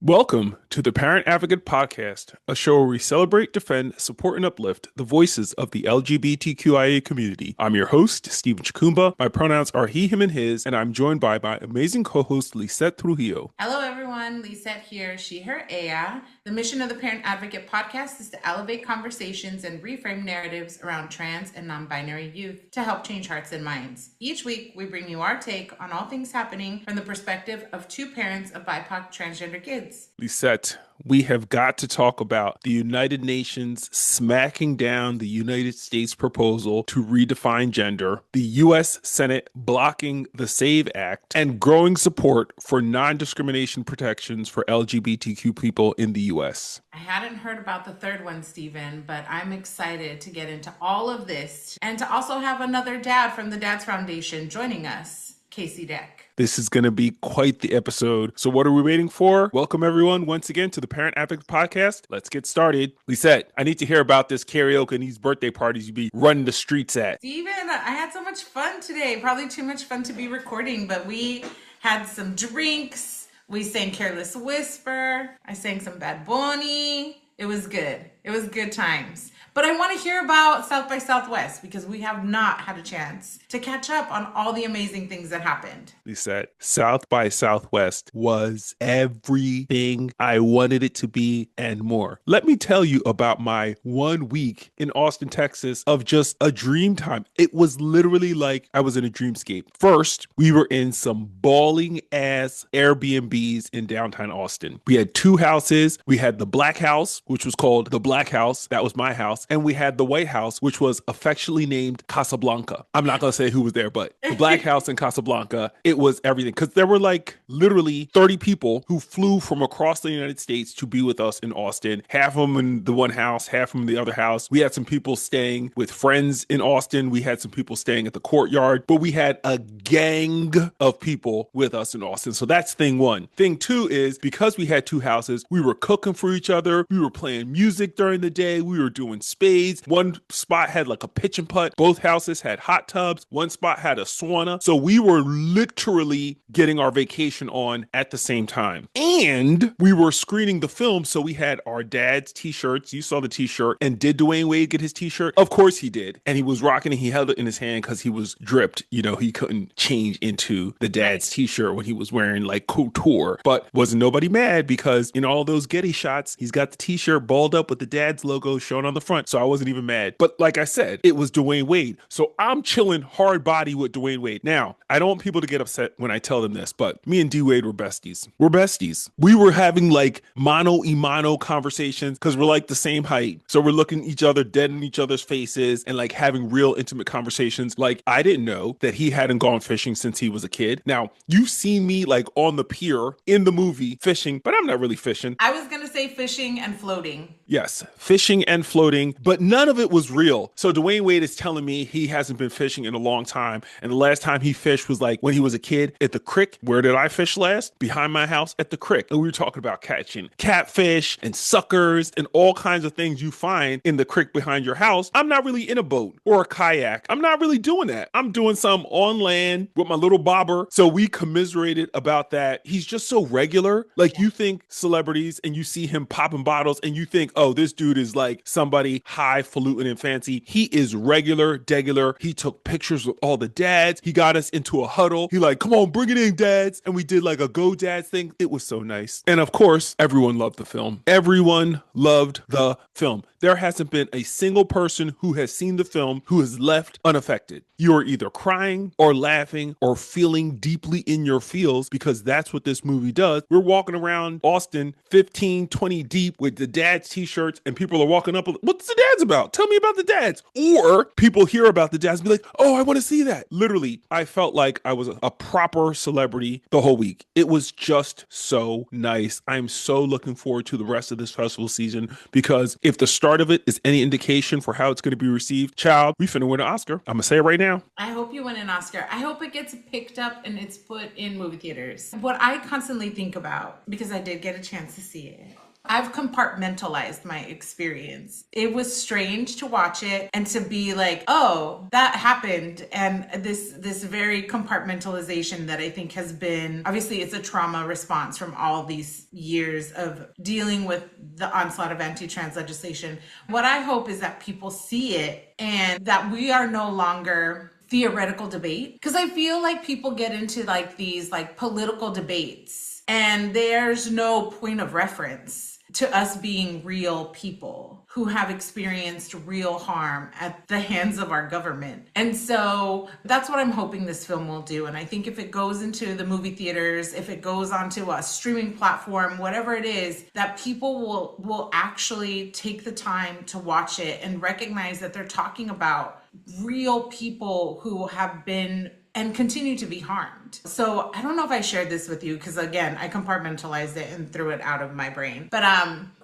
Welcome to the Parent Advocate Podcast, a show where we celebrate, defend, support, and uplift the voices of the LGBTQIA community. I'm your host, Stephen Chakumba. My pronouns are he, him, and his, and I'm joined by my amazing co-host, Lisette Trujillo. Hello, everyone. Lisette here, she, her, Aya. The mission of the Parent Advocate Podcast is to elevate conversations and reframe narratives around trans and non-binary youth to help change hearts and minds. Each week, we bring you our take on all things happening from the perspective of two parents of BIPOC transgender kids. Lisette, we have got to talk about the United Nations smacking down the United States proposal to redefine gender, the U.S. Senate blocking the SAVE Act, and growing support for non-discrimination protections for LGBTQ people in the U.S. I hadn't heard about the third one, Stephen, but I'm excited to get into all of this and to also have another dad from the Dads Foundation joining us, Casey Deck. This is going to be quite the episode. So what are we waiting for? Welcome everyone once again to the Parent Advocate Podcast. Let's get started. Lisette, I need to hear about this karaoke and these birthday parties you be running the streets at. Stephen, I had so much fun today. Probably too much fun to be recording, but we had some drinks. We sang Careless Whisper. I sang some Bad Bunny. It was good. It was good times. But I want to hear about South by Southwest because we have not had a chance to catch up on all the amazing things that happened. Lisette, South by Southwest was everything I wanted it to be and more. Let me tell you about my 1 week in Austin, Texas of just a dream time. It was literally like I was in a dreamscape. First, we were in some balling ass Airbnbs in downtown Austin. We had two houses. We had the Black House, which was called the Black House. That was my house. And we had the White House, which was affectionately named Casablanca. I'm not going to say who was there, but the Black House in Casablanca, it was everything. Because there were like literally 30 people who flew from across the United States to be with us in Austin. Half of them in the one house, half of them in the other house. We had some people staying with friends in Austin. We had some people staying at the courtyard, but we had a gang of people with us in Austin. So that's thing one. Thing two is because we had two houses, we were cooking for each other. We were playing music during the day. We were doing spades. One spot had like a pitch and putt. Both houses had hot tubs. One spot had a sauna. So we were literally getting our vacation on at the same time. And we were screening the film. So we had our dad's t-shirts. You saw the t-shirt. And did Dwayne Wade get his t-shirt? Of course he did. And he was rocking it. He held it in his hand because he was dripped. You know, he couldn't change into the dad's t-shirt when he was wearing like couture. But wasn't nobody mad because in all those Getty shots, he's got the t-shirt balled up with the dad's logo shown on the front. So I wasn't even mad. But like I said, it was Dwayne Wade. So I'm chilling hard body with Dwayne Wade. Now, I don't want people to get upset when I tell them this, but me and D Wade were besties. We're besties. We were having like mano-a-mano conversations because we're like the same height. So we're looking each other dead in each other's faces and like having real intimate conversations. Like I didn't know that he hadn't gone fishing since he was a kid. Now, you've seen me like on the pier in the movie fishing, but I'm not really fishing. I was going to say fishing and floating. Yes, fishing and floating, but none of it was real. So Dwayne Wade is telling me he hasn't been fishing in a long time. And the last time he fished was like when he was a kid at the creek. Where did I fish last? Behind my house at the creek. And we were talking about catching catfish and suckers and all kinds of things you find in the creek behind your house. I'm not really in a boat or a kayak. I'm not really doing that. I'm doing some on land with my little bobber. So we commiserated about that. He's just so regular. Like you think celebrities and you see him popping bottles and you think, oh, this dude is like somebody highfalutin and fancy. He is regular, degular. He took pictures with all the dads. He got us into a huddle. He like, come on, bring it in, dads. And we did like a go dads thing. It was so nice. And of course, everyone loved the film. Everyone loved the film. There hasn't been a single person who has seen the film who has left unaffected. You are either crying or laughing or feeling deeply in your feels because that's what this movie does. We're walking around Austin 15, 20 deep with the dad's t-shirts and people are walking up. What's the dads about? Tell me about the dads. Or people hear about the dads and be like, oh, I want to see that. Literally, I felt like I was a proper celebrity the whole week. It was just so nice. I'm so looking forward to the rest of this festival season because if the start of it is any indication for how it's going to be received, child, we finna win an Oscar. I'm going to say it right now. I hope you win an Oscar. I hope it gets picked up and it's put in movie theaters. What I constantly think about, because I did get a chance to see it, I've compartmentalized my experience. It was strange to watch it and to be like, oh, that happened. And this very compartmentalization that I think has been, obviously it's a trauma response from all these years of dealing with the onslaught of anti-trans legislation. What I hope is that people see it and that we are no longer theoretical debate, because I feel like people get into like these like political debates and there's no point of reference to us being real people who have experienced real harm at the hands of our government. And so that's what I'm hoping this film will do. And I think if it goes into the movie theaters, if it goes onto a streaming platform, whatever it is, that people will actually take the time to watch it and recognize that they're talking about real people who have been and continue to be harmed. So I don't know if I shared this with you because again, I compartmentalized it and threw it out of my brain. But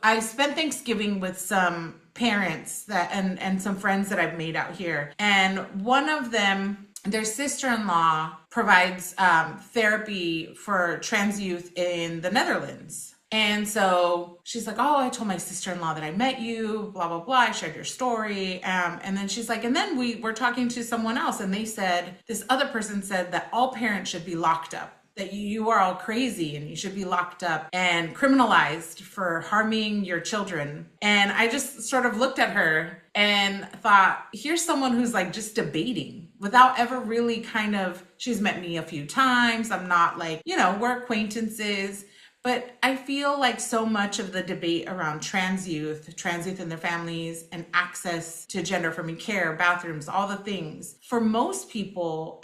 I spent Thanksgiving with some parents that and some friends that I've made out here. And one of them, their sister-in-law provides therapy for trans youth in the Netherlands. And so she's like, oh, I told my sister-in-law that I met you, blah, blah, blah. I shared your story. And then she's like, and then we were talking to someone else and they said, this other person said that all parents should be locked up, that you are all crazy and you should be locked up and criminalized for harming your children. And I just sort of looked at her and thought, here's someone who's like just debating without ever really she's met me a few times. I'm not like, we're acquaintances. But I feel like so much of the debate around trans youth and their families, and access to gender-affirming care, bathrooms, all the things, for most people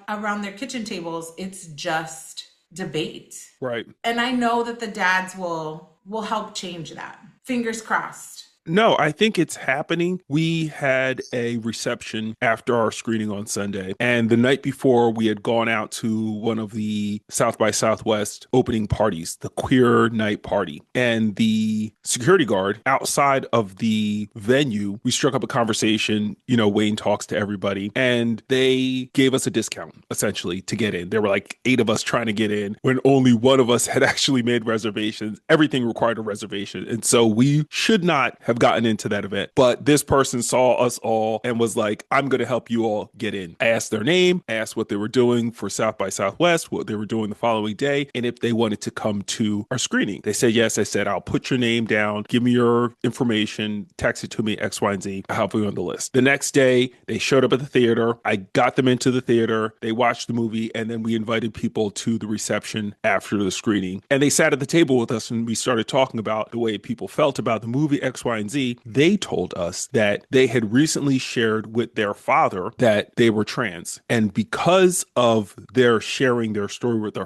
around their kitchen tables, it's just debate. Right. And I know that the dads will help change that. Fingers crossed. No, I think it's happening. We had a reception after our screening on Sunday, and the night before we had gone out to one of the South by Southwest opening parties, the queer night party. And the security guard outside of the venue, we struck up a conversation. Wayne talks to everybody, and they gave us a discount essentially to get in. There were like 8 of us trying to get in when only one of us had actually made reservations. Everything required a reservation. And so we should not have gotten into that event. But this person saw us all and was like, I'm going to help you all get in. I asked their name, asked what they were doing for South by Southwest, what they were doing the following day, and if they wanted to come to our screening. They said yes. I said, I'll put your name down, give me your information, text it to me, X, Y, and Z. I'll help you on the list. The next day, they showed up at the theater. I got them into the theater. They watched the movie, and then we invited people to the reception after the screening. And they sat at the table with us, and we started talking about the way people felt about the movie X, Y, and Z. They told us that they had recently shared with their father that they were trans. And because of their sharing their story with their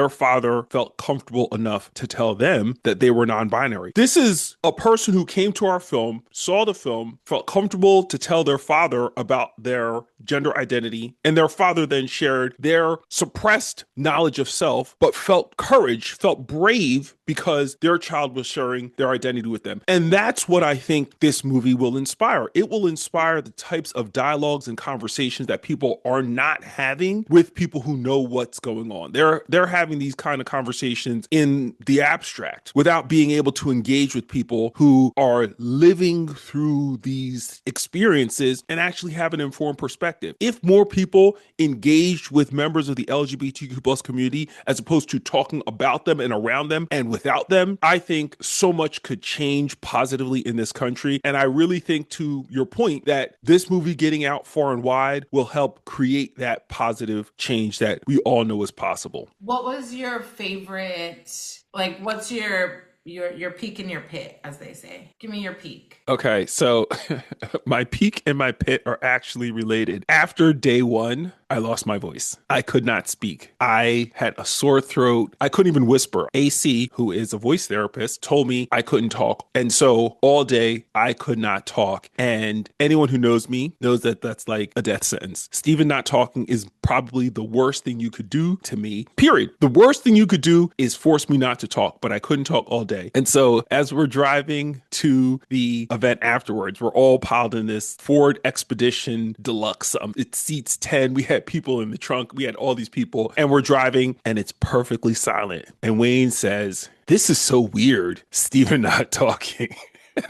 father felt comfortable enough to tell them that they were non-binary. This is a person who came to our film, saw the film, felt comfortable to tell their father about their gender identity, and their father then shared their suppressed knowledge of self, but felt courage, felt brave because their child was sharing their identity with them. And that's what I think this movie will inspire. It will inspire the types of dialogues and conversations that people are not having with people who know what's going on. They're having these kind of conversations in the abstract without being able to engage with people who are living through these experiences and actually have an informed perspective. If more people engaged with members of the LGBTQ plus community as opposed to talking about them and around them and without them, I think so much could change positively in this country. And I really think, to your point, that this movie getting out far and wide will help create that positive change that we all know is possible. What was your favorite, what's your peak and your pit, as they say? Give me your peak. Okay, so my peak and my pit are actually related. After day one, I lost my voice. I could not speak. I had a sore throat. I couldn't even whisper. AC, who is a voice therapist, told me I couldn't talk. And so all day I could not talk. And anyone who knows me knows that that's like a death sentence. Steven not talking is probably the worst thing you could do to me, period. The worst thing you could do is force me not to talk, but I couldn't talk all day. And so as we're driving to the event afterwards, we're all piled in this Ford Expedition Deluxe. It seats 10. We had people in the trunk. We had all these people, and we're driving, and it's perfectly silent. And Wayne says, This is so weird. Stephen not talking.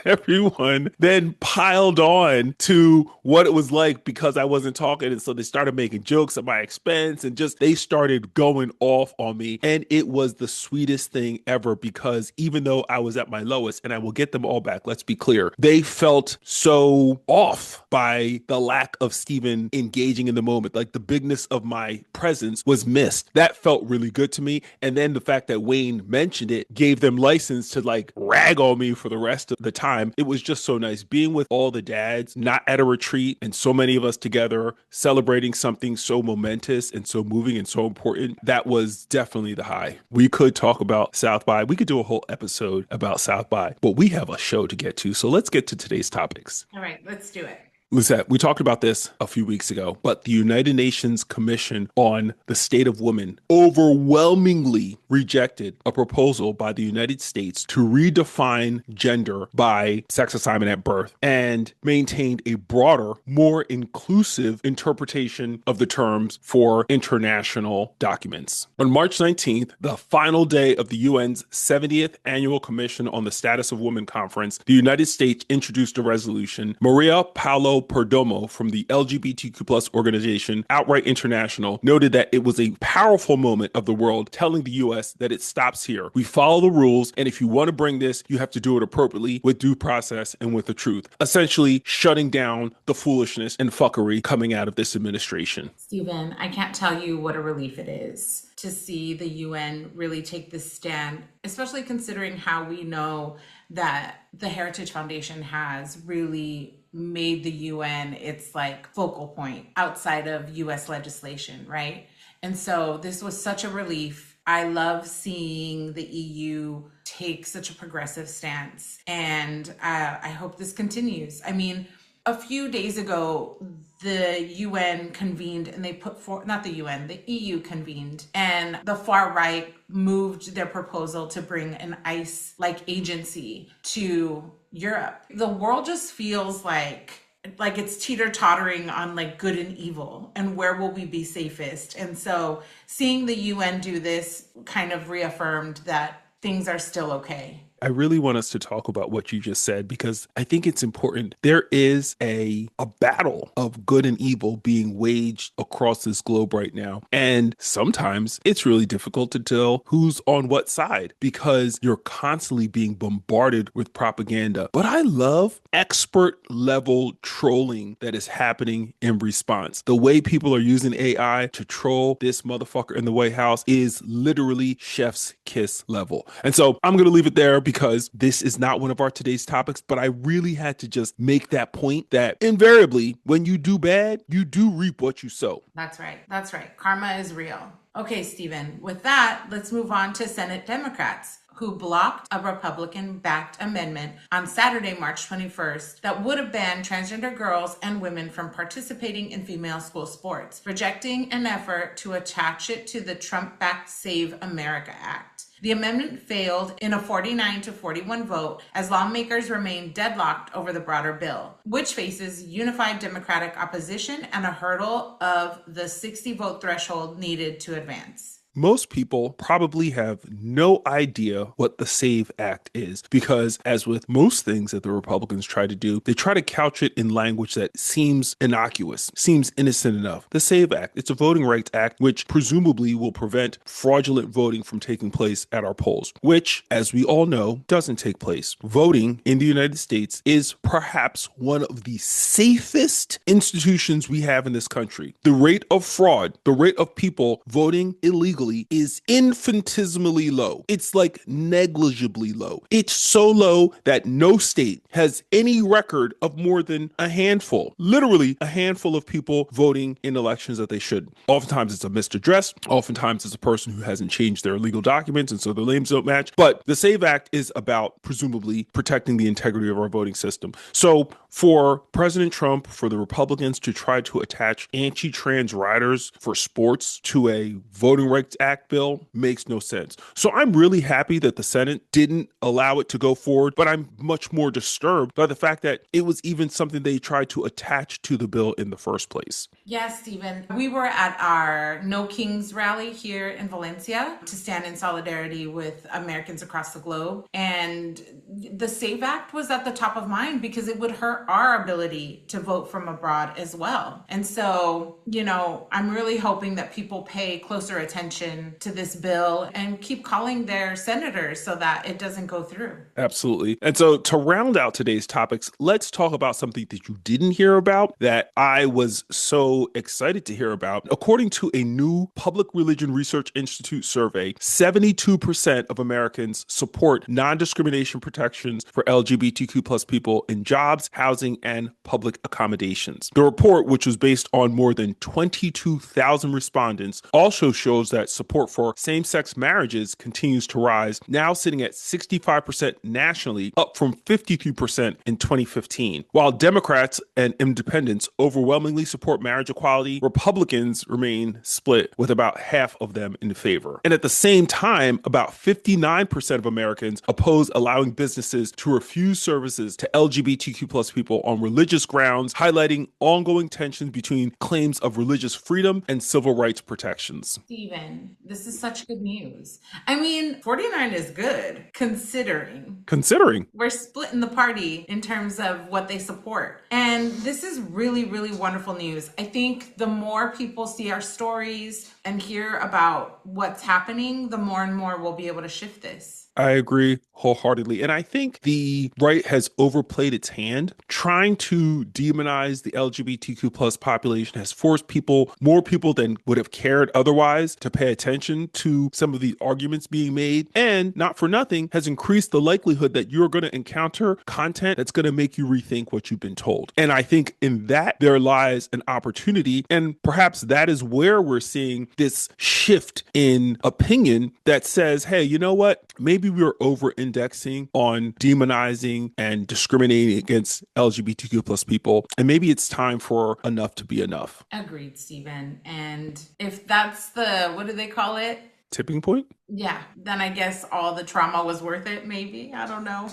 Everyone then piled on to what it was like because I wasn't talking. And so they started making jokes at my expense and just they started going off on me. And it was the sweetest thing ever because even though I was at my lowest, and I will get them all back, let's be clear, they felt so off by the lack of Steven engaging in the moment. Like the bigness of my presence was missed. That felt really good to me. And then the fact that Wayne mentioned it gave them license to like rag on me for the rest of the time. It was just so nice being with all the dads, not at a retreat, and so many of us together celebrating something so momentous and so moving and so important. That was definitely the high. We could talk about South by. We could do a whole episode about South by, but we have a show to get to. So let's get to today's topics. All right, let's do it. Lisette, we talked about this a few weeks ago, but the United Nations Commission on the State of Women overwhelmingly rejected a proposal by the United States to redefine gender by sex assignment at birth and maintained a broader, more inclusive interpretation of the terms for international documents. On March 19th, the final day of the UN's 70th Annual Commission on the Status of Women Conference, the United States introduced a resolution. Maria Paolo Perdomo from the LGBTQ plus organization Outright International noted that it was a powerful moment of the world telling the US that it stops here. We follow the rules, and if you want to bring this, you have to do it appropriately with due process and with the truth. Essentially shutting down the foolishness and fuckery coming out of this administration. Stephen, I can't tell you what a relief it is to see the UN really take this stand, especially considering how we know that the Heritage Foundation has really made the UN its like focal point outside of US legislation, right? And so this was such a relief. I love seeing the EU take such a progressive stance, and I hope this continues. I mean, a few days ago, the UN convened and they put forth, not the UN, the EU convened, and the far right moved their proposal to bring an ICE-like agency to Europe. The world just feels like it's teeter-tottering on like good and evil and where will we be safest. And so seeing the UN do this kind of reaffirmed that things are still okay. I really want us to talk about what you just said because I think it's important. There is a battle of good and evil being waged across this globe right now. And sometimes it's really difficult to tell who's on what side because you're constantly being bombarded with propaganda. But I love expert level trolling that is happening in response. The way people are using AI to troll this motherfucker in the White House is literally chef's kiss level. And so I'm going to leave it there because this is not one of our today's topics, but I really had to just make that point that invariably when you do bad, you do reap what you sow. That's right. That's right. Karma is real. Okay, Stephen, with that, let's move on to Senate Democrats, who blocked a Republican-backed amendment on Saturday, March 21st, that would have banned transgender girls and women from participating in female school sports, rejecting an effort to attach it to the Trump-backed Save America Act. The amendment failed in a 49-41 vote as lawmakers remain deadlocked over the broader bill, which faces unified Democratic opposition and a hurdle of the 60-vote threshold needed to advance. Most people probably have no idea what the SAVE Act is because, as with most things that the Republicans try to do, they try to couch it in language that seems innocuous, seems innocent enough. The SAVE Act, it's a voting rights act which presumably will prevent fraudulent voting from taking place at our polls, which, as we all know, doesn't take place. Voting in the United States is perhaps one of the safest institutions we have in this country. The rate of fraud, the rate of people voting illegally is infinitesimally low. It's like negligibly low. It's so low that no state has any record of more than a handful, literally a handful of people voting in elections that they should. Oftentimes it's a missed address. Oftentimes it's a person who hasn't changed their legal documents and so their names don't match. But the SAVE Act is about presumably protecting the integrity of our voting system. So for President Trump, for the Republicans to try to attach anti-trans riders for sports to a voting rights Rights Act bill makes no sense. So I'm really happy that the Senate didn't allow it to go forward, but I'm much more disturbed by the fact that it was even something they tried to attach to the bill in the first place. Yes, Stephen. We were at our No Kings rally here in Valencia to stand in solidarity with Americans across the globe. And the SAVE Act was at the top of mind because it would hurt our ability to vote from abroad as well. And so, I'm really hoping that people pay closer attention to this bill and keep calling their senators so that it doesn't go through. Absolutely. And so to round out today's topics, let's talk about something that you didn't hear about that I was so excited to hear about. According to a new Public Religion Research Institute survey, 72% of Americans support non-discrimination protections for LGBTQ plus people in jobs, housing, and public accommodations. The report, which was based on more than 22,000 respondents, also shows that support for same-sex marriages continues to rise, now sitting at 65% nationally, up from 53% in 2015. While Democrats and independents overwhelmingly support marriage equality, Republicans remain split, with about half of them in favor. And at the same time, about 59% of Americans oppose allowing businesses to refuse services to LGBTQ plus people on religious grounds, highlighting ongoing tensions between claims of religious freedom and civil rights protections. Steven, this is such good news. I mean, 49 is good considering. Considering. We're splitting the party in terms of what they support. And this is really, really wonderful news. I think the more people see our stories and hear about what's happening, the more and more we'll be able to shift this. I agree wholeheartedly. And I think the right has overplayed its hand. Trying to demonize the LGBTQ plus population has forced more people than would have cared otherwise, to pay attention to some of the arguments being made. And not for nothing, has increased the likelihood that you're going to encounter content that's going to make you rethink what you've been told. And I think in that there lies an opportunity. And perhaps that is where we're seeing this shift in opinion that says, hey, you know what? Maybe we are over indexing on demonizing and discriminating against LGBTQ plus people. And maybe it's time for enough to be enough. Agreed, Stephen. And if that's the, what do they call it? Tipping point? Yeah, then I guess all the trauma was worth it, maybe. I don't know.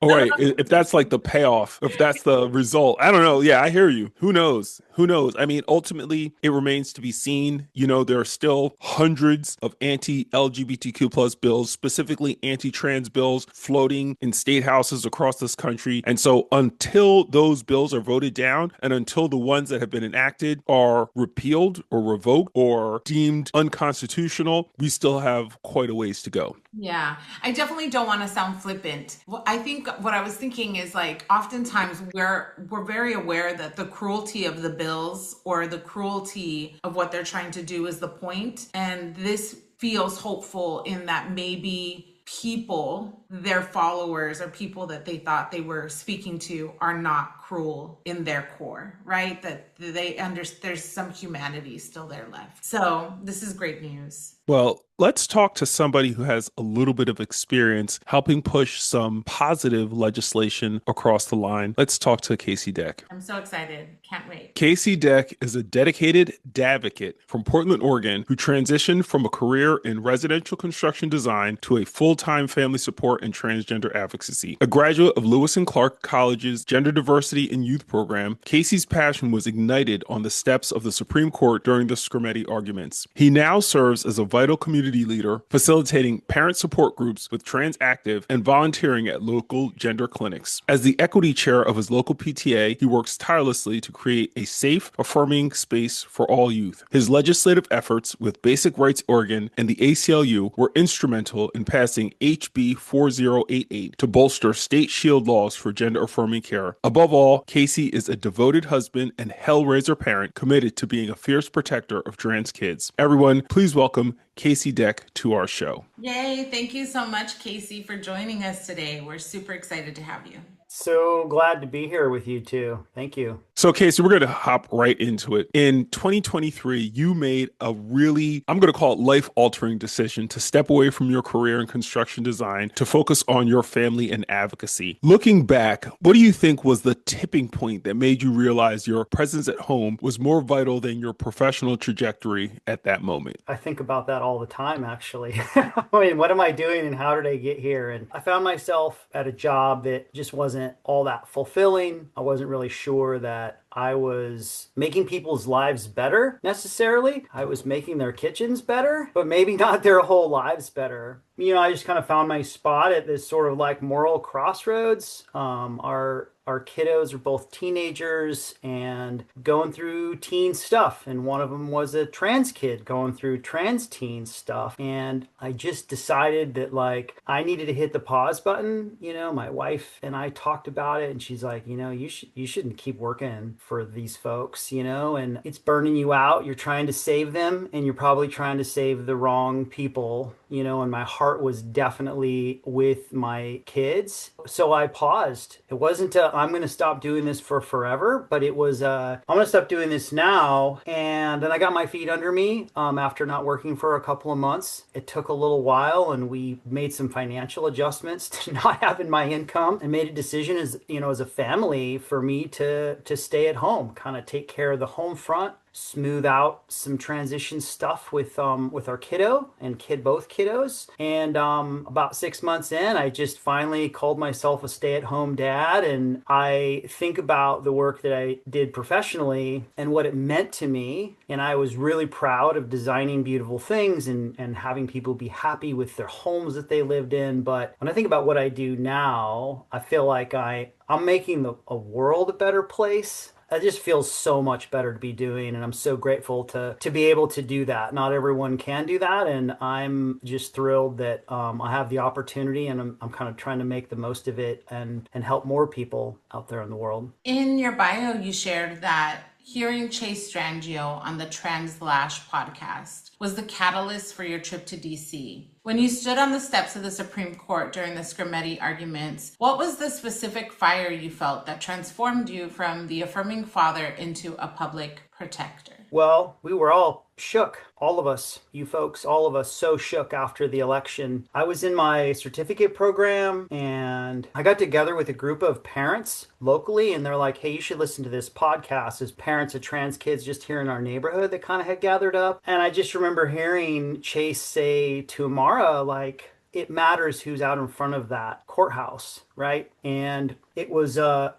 All right. If that's like the payoff, if that's the result, I don't know. Yeah, I hear you. Who knows? Who knows? I mean, ultimately, it remains to be seen. There are still hundreds of anti-LGBTQ plus bills, specifically anti-trans bills, floating in state houses across this country. And so until those bills are voted down and until the ones that have been enacted are repealed or revoked or deemed unconstitutional, we still have quite a ways to go. Yeah, I definitely don't want to sound flippant. Well, I think what I was thinking is like oftentimes we're very aware that the cruelty of the bills or the cruelty of what they're trying to do is the point. And this feels hopeful in that maybe people, their followers or people that they thought they were speaking to are not cruel in their core, right? That there's some humanity still there left. So this is great news. Well, let's talk to somebody who has a little bit of experience helping push some positive legislation across the line. Let's talk to Casey Deck. I'm so excited. Can't wait. Casey Deck is a dedicated advocate from Portland, Oregon, who transitioned from a career in residential construction design to a full-time family support and transgender advocacy. A graduate of Lewis and Clark College's Gender Diversity and Youth Program, Casey's passion was ignited on the steps of the Supreme Court during the Scrimeti arguments. He now serves as a vital community leader, facilitating parent support groups with trans active and volunteering at local gender clinics. As the equity chair of his local PTA, he works tirelessly to create a safe, affirming space for all youth. His legislative efforts with Basic Rights Oregon and the ACLU were instrumental in passing HB 4088 to bolster state shield laws for gender affirming care. Above all, Casey is a devoted husband and hellraiser parent committed to being a fierce protector of trans kids. Everyone, please welcome Casey Deck to our show. Yay. Thank you so much, Casey, for joining us today. We're super excited to have you. So glad to be here with you too. Thank you. So, Casey, we're going to hop right into it. In 2023, you made a really, I'm going to call it life altering decision to step away from your career in construction design to focus on your family and advocacy. Looking back, what do you think was the tipping point that made you realize your presence at home was more vital than your professional trajectory at that moment? I think about that all the time, actually. I mean, what am I doing and how did I get here? And I found myself at a job that just wasn't all that fulfilling. I wasn't really sure that I was making people's lives better necessarily. I was making their kitchens better, but maybe not their whole lives better. I just kind of found my spot at this sort of like moral crossroads. Our kiddos are both teenagers and going through teen stuff. And one of them was a trans kid going through trans teen stuff. And I just decided that like I needed to hit the pause button. My wife and I talked about it and she's like, you shouldn't keep working for these folks, and it's burning you out. You're trying to save them and you're probably trying to save the wrong people, and my heart was definitely with my kids. So I paused. It wasn't I'm going to stop doing this for forever, but it was I'm going to stop doing this now. And then I got my feet under me after not working for a couple of months. It took a little while and we made some financial adjustments to not having my income and made a decision as a family for me to stay at home, kind of take care of the home front, smooth out some transition stuff with our kiddo and both kiddos. And about 6 months in, I just finally called myself a stay-at-home dad. And I think about the work that I did professionally and what it meant to me. And I was really proud of designing beautiful things and having people be happy with their homes that they lived in. But when I think about what I do now, I feel like I'm making a world a better place. It just feels so much better to be doing, and I'm so grateful to be able to do that. Not everyone can do that, and I'm just thrilled that I have the opportunity, and I'm kind of trying to make the most of it and help more people out there in the world. In your bio, you shared that hearing Chase Strangio on the Translash podcast was the catalyst for your trip to DC. When you stood on the steps of the Supreme Court during the Scrimetti arguments, what was the specific fire you felt that transformed you from the affirming father into a public protector? Well, we were all shook. All of us, you folks, all of us so shook after the election. I was in my certificate program and I got together with a group of parents locally and they're like, hey, you should listen to this podcast. As parents of trans kids just here in our neighborhood that kind of had gathered up. And I just remember hearing Chase say to Amara, like, it matters who's out in front of that courthouse, right? And it was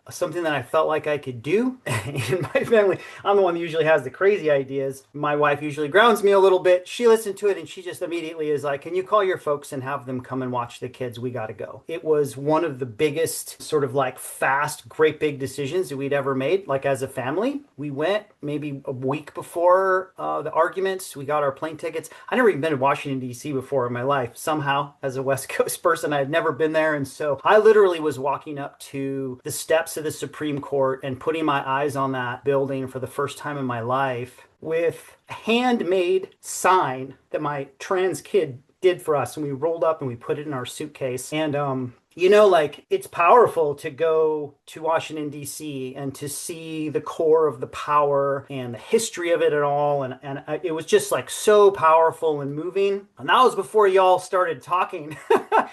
something that I felt like I could do. In my family, I'm the one that usually has the crazy ideas. My wife usually grounds me a little bit. She listened to it and she just immediately is like, can you call your folks and have them come and watch the kids? We got to go. It was one of the biggest sort of like fast, great big decisions that we'd ever made. Like as a family, we went maybe a week before the arguments. We got our plane tickets. I never even been to Washington, D.C. before in my life. Somehow, as a West Coast person, I had never been there. And so I literally was walking up to the steps of the Supreme Court and putting my eyes on that building for the first time in my life with a handmade sign that my trans kid did for us. And we rolled up and we put it in our suitcase. And like it's powerful to go to Washington, D.C. and to see the core of the power and the history of it at all. And it was just like so powerful and moving. And that was before y'all started talking.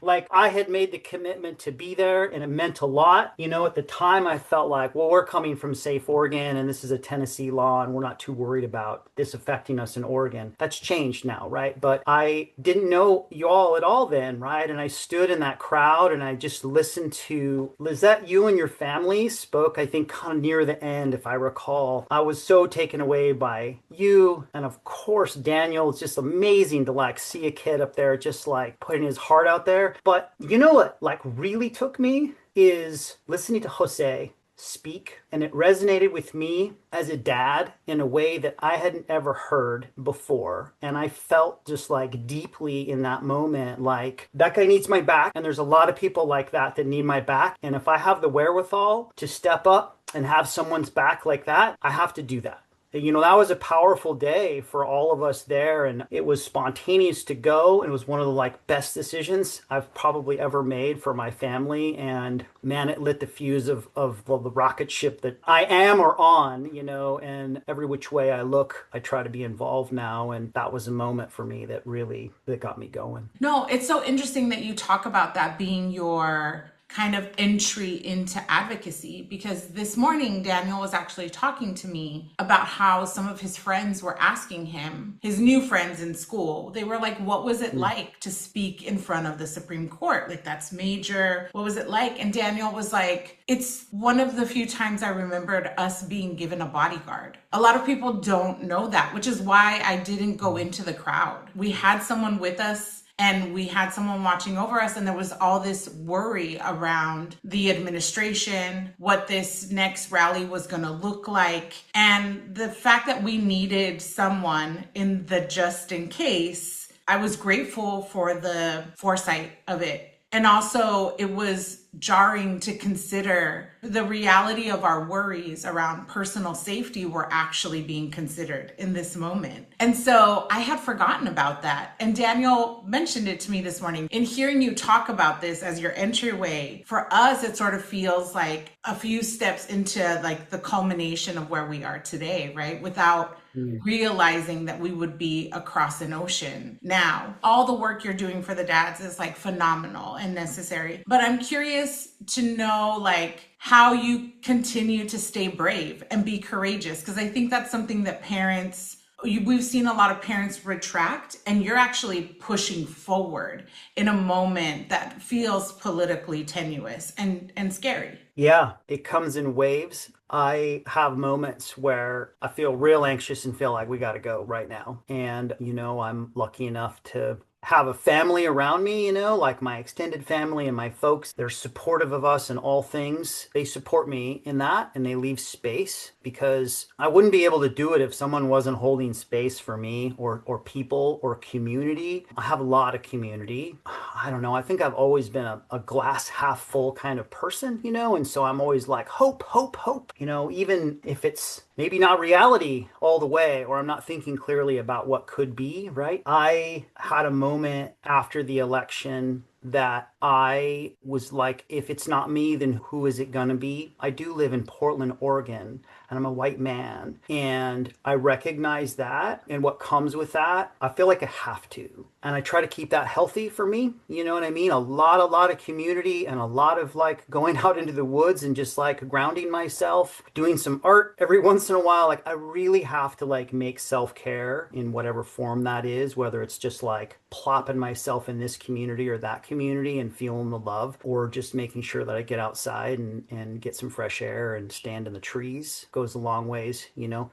Like I had made the commitment to be there and it meant a lot. At the time I felt like, well, we're coming from safe Oregon and this is a Tennessee law and we're not too worried about this affecting us in Oregon. That's changed now, right? But I didn't know y'all at all then, right? And I stood in that crowd and I just listened to Lizette. You and your family spoke, I think, kind of near the end, if I recall. I was so taken away by you. And of course, Daniel. It's just amazing to like see a kid up there just like putting his heart out there. But you know what like really took me is listening to Jose speak, and it resonated with me as a dad in a way that I hadn't ever heard before. And I felt just like deeply in that moment, like that guy needs my back. And there's a lot of people like that need my back. And if I have the wherewithal to step up and have someone's back like that, I have to do that. that was a powerful day for all of us there, and it was spontaneous to go. It was one of the like best decisions I've probably ever made for my family, and man, it lit the fuse of the rocket ship that I am or on, and every which way I look, I try to be involved now, and that was a moment for me that got me going. No, it's so interesting that you talk about that being your kind of entry into advocacy, because this morning Daniel was actually talking to me about how some of his friends were asking him, his new friends in school, they were like, what was it like to speak in front of the Supreme Court? Like, that's major. What was it like? And Daniel was like, it's one of the few times I remembered us being given a bodyguard. A lot of people don't know that, which is why I didn't go into the crowd. We had someone with us and we had someone watching over us, and there was all this worry around the administration, what this next rally was going to look like, and the fact that we needed someone in the just in case. I was grateful for the foresight of it. And also, it was jarring to consider the reality of our worries around personal safety were actually being considered in this moment. And so I had forgotten about that. And Daniel mentioned it to me this morning. In hearing you talk about this as your entryway, for us, it sort of feels like a few steps into like the culmination of where we are today, right? Without realizing that we would be across an ocean. Now, all the work you're doing for the dads is like phenomenal and necessary. But I'm curious to know like how you continue to stay brave and be courageous, because I think that's something that we've seen a lot of parents retract, and you're actually pushing forward in a moment that feels politically tenuous and scary. Yeah, it comes in waves. I have moments where I feel real anxious and feel like we got to go right now. And, I'm lucky enough to have a family around me, like my extended family and my folks. They're supportive of us in all things. They support me in that, and they leave space, because I wouldn't be able to do it if someone wasn't holding space for me or people or community. I have a lot of community. I don't know. I think I've always been a glass half full kind of person, and so I'm always like, hope, hope, hope, even if it's maybe not reality all the way, or I'm not thinking clearly about what could be, right? I had a moment after the election that I was like, if it's not me, then who is it gonna be? I do live in Portland, Oregon, and I'm a white man. And I recognize that and what comes with that. I feel like I have to. And I try to keep that healthy for me. You know what I mean? A lot of community, and a lot of like going out into the woods and just like grounding myself, doing some art every once in a while. Like I really have to like make self-care in whatever form that is, whether it's just like plopping myself in this community or that community and feeling the love, or just making sure that I get outside and get some fresh air and stand in the trees. Goes a long ways.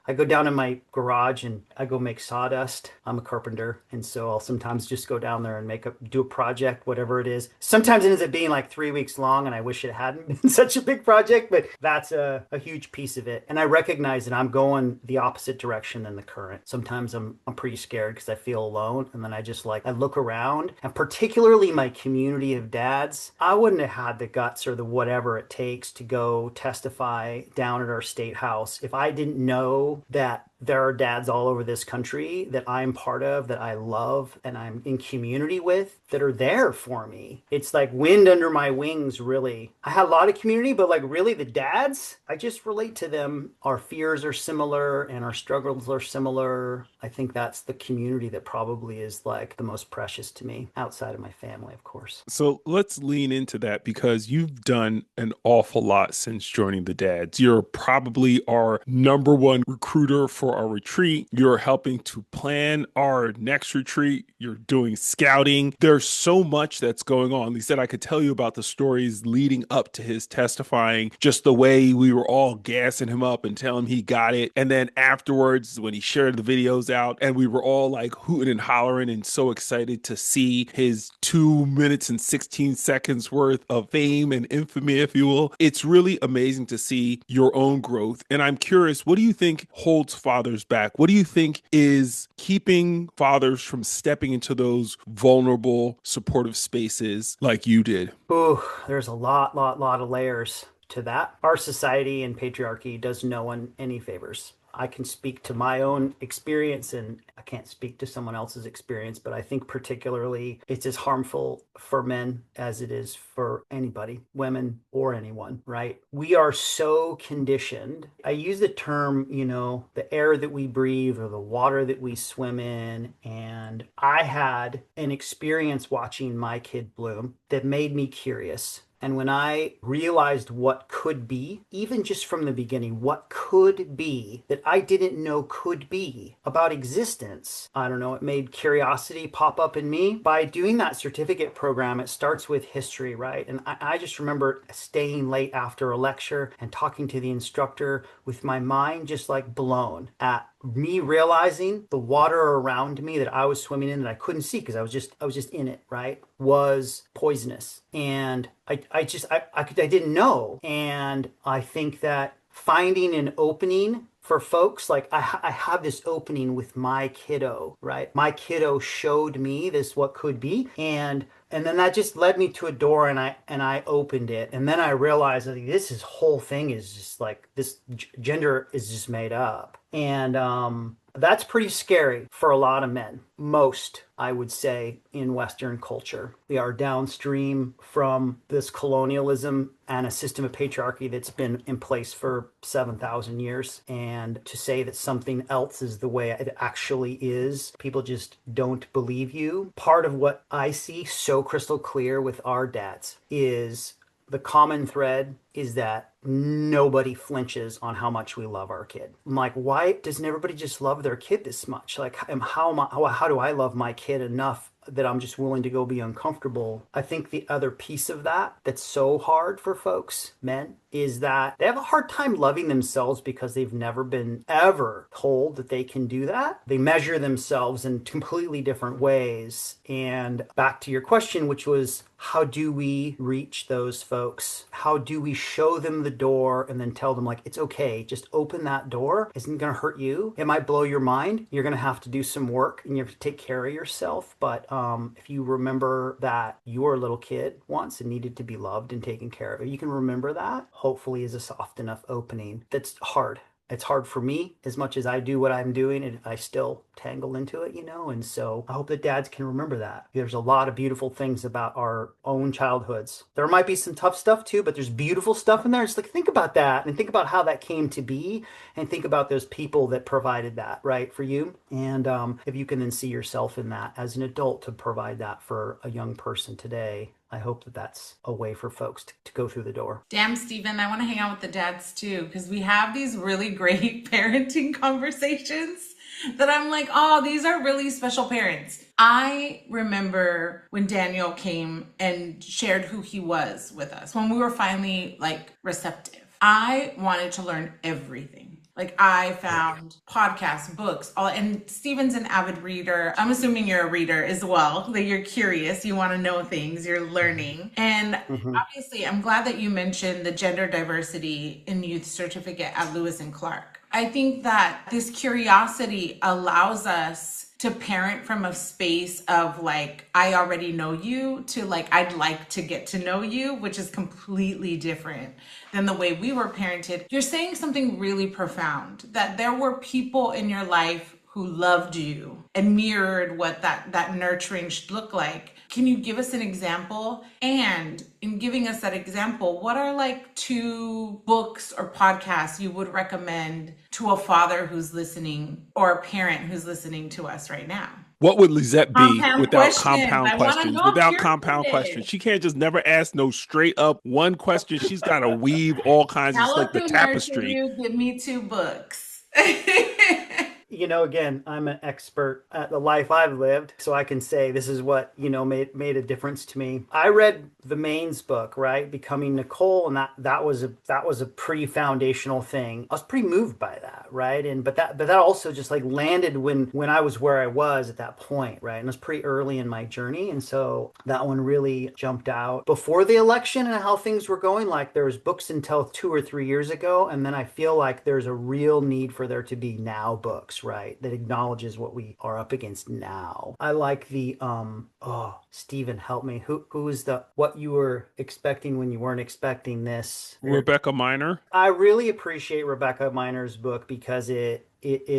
I go down in my garage and I go make sawdust. I'm a carpenter, and so I'll sometimes just go down there and do a project, whatever it is. Sometimes it ends up being like 3 weeks long, and I wish it hadn't been such a big project, but that's a huge piece of it. And I recognize that I'm going the opposite direction than the current. Sometimes I'm pretty scared because I feel alone, and then I look around, and particularly my community of dads. I wouldn't have had the guts or the whatever it takes to go testify down at our state house if I didn't know that there are dads all over this country that I'm part of, that I love, and I'm in community with, that are there for me. It's like wind under my wings, really. I had a lot of community, but like really the dads, I just relate to them. Our fears are similar and our struggles are similar. I think that's the community that probably is like the most precious to me, outside of my family, of course. So let's lean into that, because you've done an awful lot since joining the dads. You're probably our number one recruiter for our retreat. You're helping to plan our next retreat. You're doing scouting. There's so much that's going on. He said I could tell you about the stories leading up to his testifying, just the way we were all gassing him up and telling him he got it. And then afterwards, when he shared the videos out, and we were all like hooting and hollering and so excited to see his 2 minutes and 16 seconds worth of fame and infamy, if you will. It's really amazing to see your own growth. And I'm curious, what do you think holds fathers back? What do you think is keeping fathers from stepping into those vulnerable, supportive spaces like you did? Ooh, there's a lot of layers to that. Our society and patriarchy does no one any favors. I can speak to my own experience and I can't speak to someone else's experience, but I think particularly it's as harmful for men as it is for anybody, women or anyone, right? We are so conditioned. I use the term, the air that we breathe or the water that we swim in. And I had an experience watching my kid bloom that made me curious. And when I realized what could be, even just from the beginning, what could be that I didn't know could be about existence, I don't know, it made curiosity pop up in me. By doing that certificate program, it starts with history, right? And I just remember staying late after a lecture and talking to the instructor with my mind just like blown at me realizing the water around me that I was swimming in that I couldn't see because I was just in it, right? Was poisonous. And I didn't know. And I think that finding an opening for folks like I have this opening with my kiddo, right? My kiddo showed me this what could be, and then that just led me to a door, and I opened it, and then I realized that this whole thing is just like this gender is just made up, and that's pretty scary for a lot of men. Most, I would say, in Western culture. We are downstream from this colonialism and a system of patriarchy that's been in place for 7,000 years. And to say that something else is the way it actually is, people just don't believe you. Part of what I see so crystal clear with our dads is the common thread is that nobody flinches on how much we love our kid. I'm like, why doesn't everybody just love their kid this much? Like, how do I love my kid enough that I'm just willing to go be uncomfortable? I think the other piece of that that's so hard for folks, men, is that they have a hard time loving themselves because they've never been ever told that they can do that. They measure themselves in completely different ways. And back to your question, which was, how do we reach those folks? How do we show them the door and then tell them, like, it's okay, just open that door. It isn't going to hurt you. It might blow your mind. You're going to have to do some work and you have to take care of yourself. But if you remember that you were a little kid once and needed to be loved and taken care of, you can remember that, hopefully is a soft enough opening. That's hard. It's hard for me as much as I do what I'm doing, and I still tangle into it, and so I hope that dads can remember that. There's a lot of beautiful things about our own childhoods. There might be some tough stuff too, but there's beautiful stuff in there. It's like, think about that and think about how that came to be and think about those people that provided that, right, for you. And if you can then see yourself in that as an adult to provide that for a young person today, I hope that that's a way for folks to go through the door. Damn, Stephen, I want to hang out with the dads too, because we have these really great parenting conversations that I'm like, oh, these are really special parents. I remember when Daniel came and shared who he was with us, when we were finally like receptive. I wanted to learn everything. Like I found podcasts, books, and Steven's an avid reader. I'm assuming you're a reader as well, that you're curious, you want to know things, you're learning. And obviously, I'm glad that you mentioned the gender diversity in youth certificate at Lewis and Clark. I think that this curiosity allows us to parent from a space of like, I already know you, to like, I'd like to get to know you, which is completely different than the way we were parented. You're saying something really profound, that there were people in your life who loved you and mirrored what that nurturing should look like. Can you give us an example? And in giving us that example, what are like 2 books or podcasts you would recommend to a father who's listening or a parent who's listening to us right now? What would Lizette be Compound without questions. compound I want to questions? know if Without you're compound questions, curious. she can't just never ask no straight up one question. She's got to weave all kinds. It's Tell us like the who nurtured tapestry. you. Give me 2 books. Again, I'm an expert at the life I've lived, so I can say this is what, made a difference to me. I read the Maine's book, right? Becoming Nicole, and that was a pretty foundational thing. I was pretty moved by that, right? And but that also just like landed when I was where I was at that point, right? And it was pretty early in my journey, and so that one really jumped out. Before the election and how things were going, like there was books until 2 or 3 years ago, and then I feel like there's a real need for there to be now books, right? That acknowledges what we are up against now. I like the Stephen, help me. Who is the what you were expecting when you weren't expecting this? Rebecca Minor. I really appreciate Rebecca Miner's book because it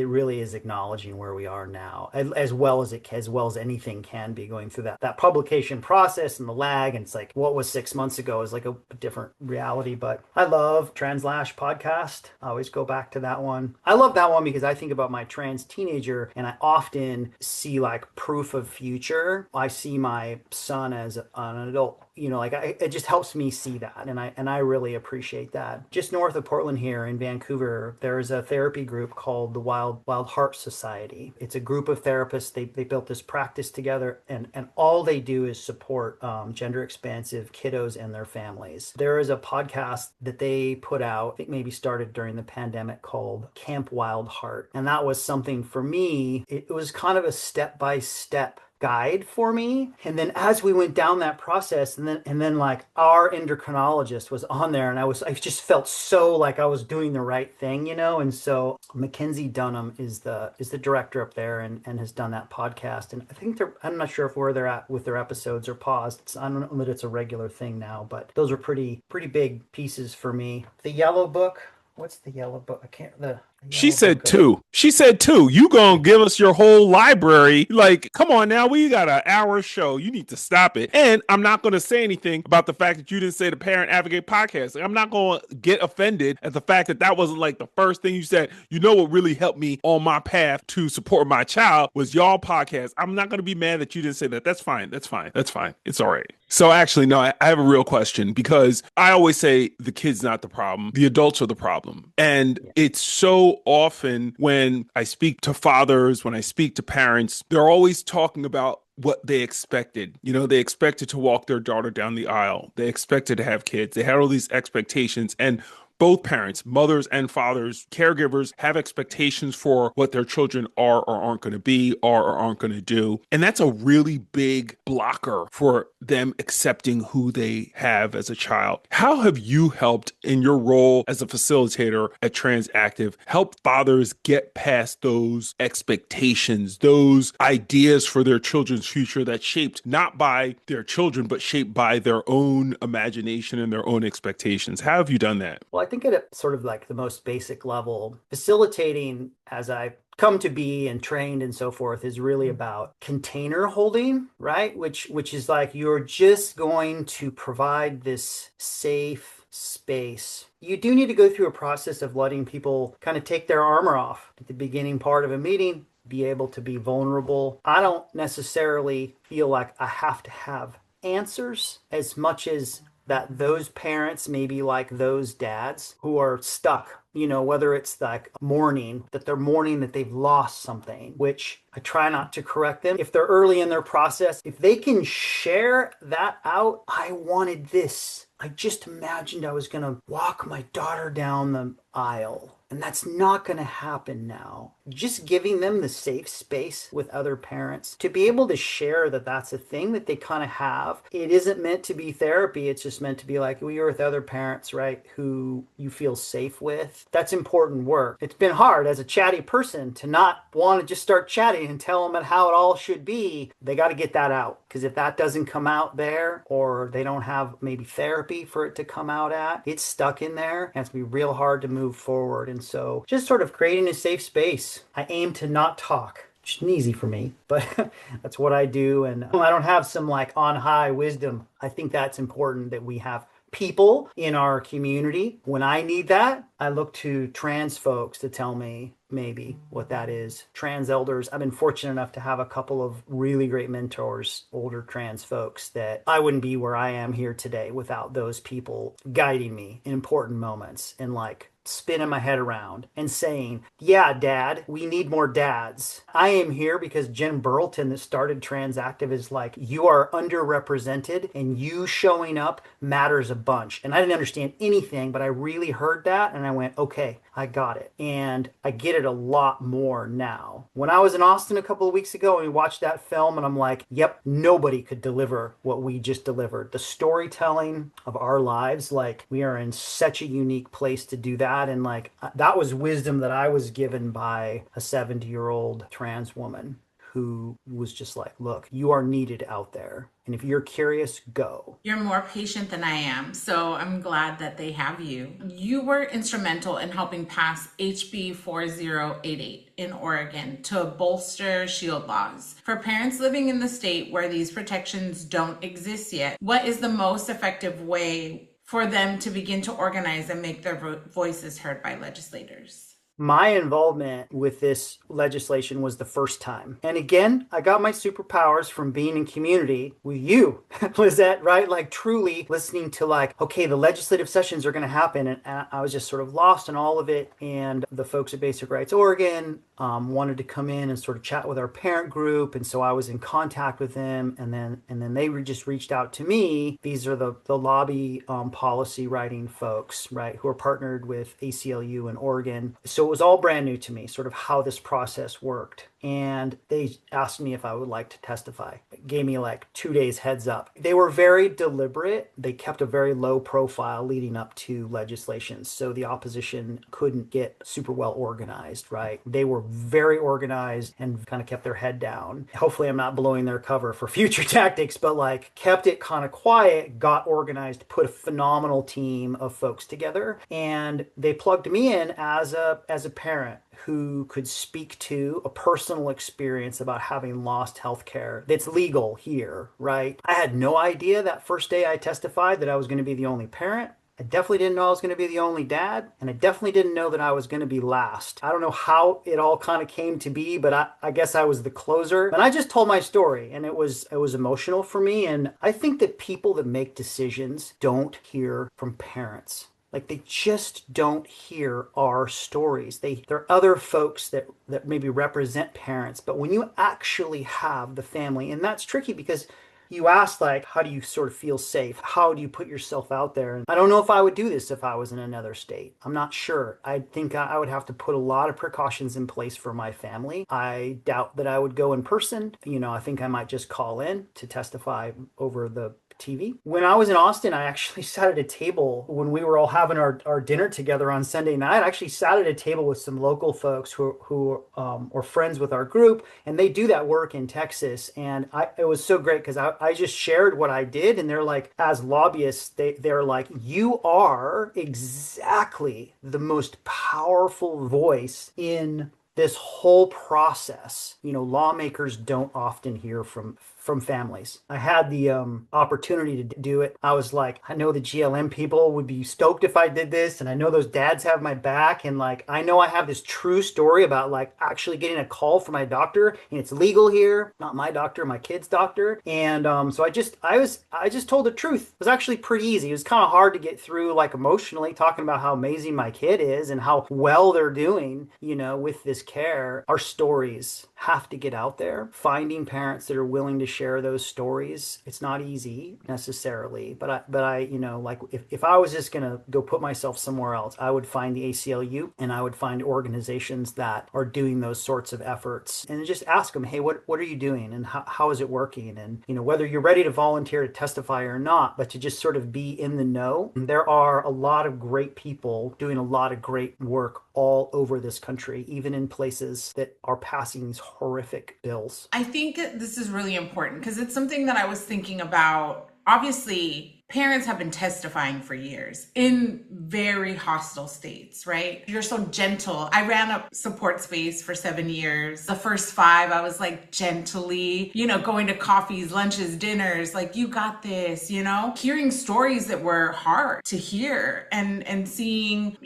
really is acknowledging where we are now, as well as as well as anything can be, going through that publication process and the lag. And it's like what was 6 months ago is like a different reality. But I love Translash podcast. I always go back to that one. I love that one because I think about my trans teenager and I often see like proof of future. I see my son as an adult. Like it just helps me see that, and I really appreciate that. Just north of Portland here in Vancouver, there's a therapy group called the Wild Heart Society. It's a group of therapists. They built this practice together, and all they do is support gender expansive kiddos and their families. There is a podcast that they put out, I think maybe started during the pandemic, called Camp Wild Heart, and that was something for me. It was kind of a step by step guide for me. And then as we went down that process, and then like our endocrinologist was on there, and I just felt so like I was doing the right thing, And so Mackenzie Dunham is the director up there, and has done that podcast. And I think I'm not sure if where they're at with their episodes or paused. I don't know that it's a regular thing now, but those are pretty big pieces for me. The Yellow Book. What's the Yellow Book? I can't. The She Yellow said Book. two. She said two. You gonna give us your whole library? Like, come on now. We got an hour show. You need to stop it. And I'm not gonna say anything about the fact that you didn't say the Parent Advocate podcast. Like, I'm not gonna get offended at the fact that that wasn't like the first thing you said. You know what really helped me on my path to support my child was y'all podcast. I'm not gonna be mad that you didn't say that. That's fine. That's fine. That's fine. It's all right. So actually, no, I have a real question, because I always say the kid's not the problem. The adults are the problem. And it's so often when I speak to fathers, when I speak to parents, they're always talking about what they expected. They expected to walk their daughter down the aisle. They expected to have kids. They had all these expectations. And both parents, mothers and fathers, caregivers, have expectations for what their children are or aren't going to be, are or aren't going to do. And that's a really big blocker for them accepting who they have as a child. How have you helped in your role as a facilitator at Transactive help fathers get past those expectations, those ideas for their children's future that's shaped not by their children, but shaped by their own imagination and their own expectations? How have you done that? Well, I think at a sort of like the most basic level, facilitating, as I've come to be and trained and so forth, is really about container holding, right? Which is like you're just going to provide this safe space. You do need to go through a process of letting people kind of take their armor off at the beginning part of a meeting, be able to be vulnerable. I don't necessarily feel like I have to have answers as much as that those parents, maybe like those dads who are stuck, whether it's like mourning, that they're mourning that they've lost something, which I try not to correct them. If they're early in their process, if they can share that out, I wanted this. I just imagined I was going to walk my daughter down the aisle. And that's not going to happen now. Just giving them the safe space with other parents to be able to share that that's a thing that they kind of have. It isn't meant to be therapy. It's just meant to be like, you're with other parents, right, who you feel safe with. That's important work. It's been hard as a chatty person to not want to just start chatting and tell them how it all should be. They got to get that out, because if that doesn't come out there, or they don't have maybe therapy for it to come out at, it's stuck in there and it's going to be real hard to move forward. And so just sort of creating a safe space. I aim to not talk. Which isn't easy for me, but that's what I do. And I don't have some like on high wisdom. I think that's important that we have people in our community. When I need that, I look to trans folks to tell me maybe what that is. Trans elders. I've been fortunate enough to have a couple of really great mentors, older trans folks, that I wouldn't be where I am here today without those people guiding me in important moments and like spinning my head around and saying, yeah, dad, we need more dads. I am here because Jen Burleton that started Transactive is like, you are underrepresented and you showing up matters a bunch. And I didn't understand anything, but I really heard that and I went, okay, I got it. And I get get it a lot more now. When I was in Austin a couple of weeks ago and we watched that film, and I'm like, yep, nobody could deliver what we just delivered. The storytelling of our lives, like we are in such a unique place to do that. And like that was wisdom that I was given by a 70-year-old trans woman who was just like, look, you are needed out there. And if you're curious, go. You're more patient than I am, so I'm glad that they have you. You were instrumental in helping pass HB 4088 in Oregon to bolster shield laws. For parents living in the state where these protections don't exist yet, what is the most effective way for them to begin to organize and make their voices heard by legislators? My involvement with this legislation was the first time. And again, I got my superpowers from being in community with you. Was that right? Like truly listening to like, okay, the legislative sessions are going to happen. And I was just sort of lost in all of it. And the folks at Basic Rights Oregon wanted to come in and sort of chat with our parent group. And so I was in contact with them. And then they just reached out to me. These are the lobby policy writing folks, right, who are partnered with ACLU in Oregon. So it was all brand new to me, sort of how this process worked. And they asked me if I would like to testify. It gave me like 2 days heads up. They were very deliberate. They kept a very low profile leading up to legislation. So the opposition couldn't get super well organized, right? They were very organized and kind of kept their head down. Hopefully I'm not blowing their cover for future tactics, but like kept it kind of quiet, got organized, put a phenomenal team of folks together. And they plugged me in as a parent who could speak to a personal experience about having lost healthcare that's legal here, right? I had no idea that first day I testified that I was going to be the only parent. I definitely didn't know I was going to be the only dad, and I definitely didn't know that I was going to be last. I don't know how it all kind of came to be, but I guess I was the closer. And I just told my story, and it was emotional for me. And I think that people that make decisions don't hear from parents. Like they just don't hear our stories. There are other folks that maybe represent parents, but when you actually have the family, and that's tricky because you ask like, how do you sort of feel safe? How do you put yourself out there? And I don't know if I would do this if I was in another state. I'm not sure. I think I would have to put a lot of precautions in place for my family. I doubt that I would go in person. I think I might just call in to testify over the TV. When I was in Austin, I actually sat at a table when we were all having our dinner together on Sunday night. I actually sat at a table with some local folks who are friends with our group, and they do that work in Texas. And it was so great because I just shared what I did, and they're like, as lobbyists, they're like, you are exactly the most powerful voice in this whole process. Lawmakers don't often hear from families. I had the opportunity to do it. I was like, I know the GLM people would be stoked if I did this, and I know those dads have my back, and like I know I have this true story about like actually getting a call from my doctor, and it's legal here, not my doctor, my kid's doctor. And so I just told the truth. It was actually pretty easy. It was kind of hard to get through, like emotionally talking about how amazing my kid is and how well they're doing, with this care. Our stories have to get out there. Finding parents that are willing to share those stories, it's not easy necessarily, but I like if I was just gonna go put myself somewhere else, I would find the ACLU, and I would find organizations that are doing those sorts of efforts, and just ask them, hey, what are you doing, and how is it working, and whether you're ready to volunteer to testify or not, but to just sort of be in the know. There are a lot of great people doing a lot of great work all over this country, even in places that are passing these horrific bills. I think this is really important because it's something that I was thinking about. Obviously, parents have been testifying for years in very hostile states, right? You're so gentle. I ran a support space for 7 years. The first 5, I was like gently, going to coffees, lunches, dinners, like, you got this, hearing stories that were hard to hear and seeing,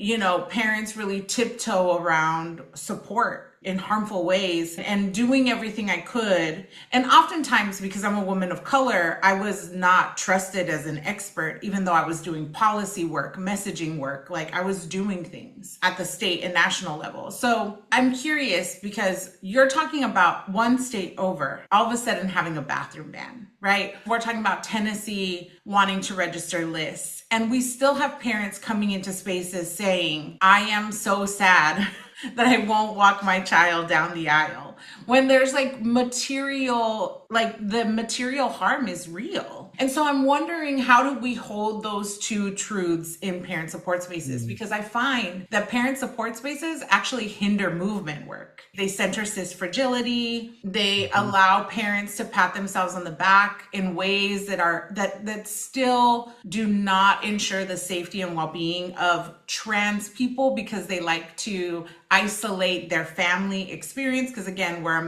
parents really tiptoe around support in harmful ways and doing everything I could. And oftentimes, because I'm a woman of color, I was not trusted as an expert, even though I was doing policy work, messaging work, like I was doing things at the state and national level. So I'm curious because you're talking about one state over, all of a sudden having a bathroom ban, right? We're talking about Tennessee wanting to register lists. And we still have parents coming into spaces saying, I am so sad that I won't walk my child down the aisle. When there's like material, like the material harm is real. And so I'm wondering, how do we hold those two truths in parent support spaces? Mm. Because I find that parent support spaces actually hinder movement work. They center cis fragility. They Mhm. allow parents to pat themselves on the back in ways that still do not ensure the safety and well-being of trans people, because they like to isolate their family experience. Because again, we're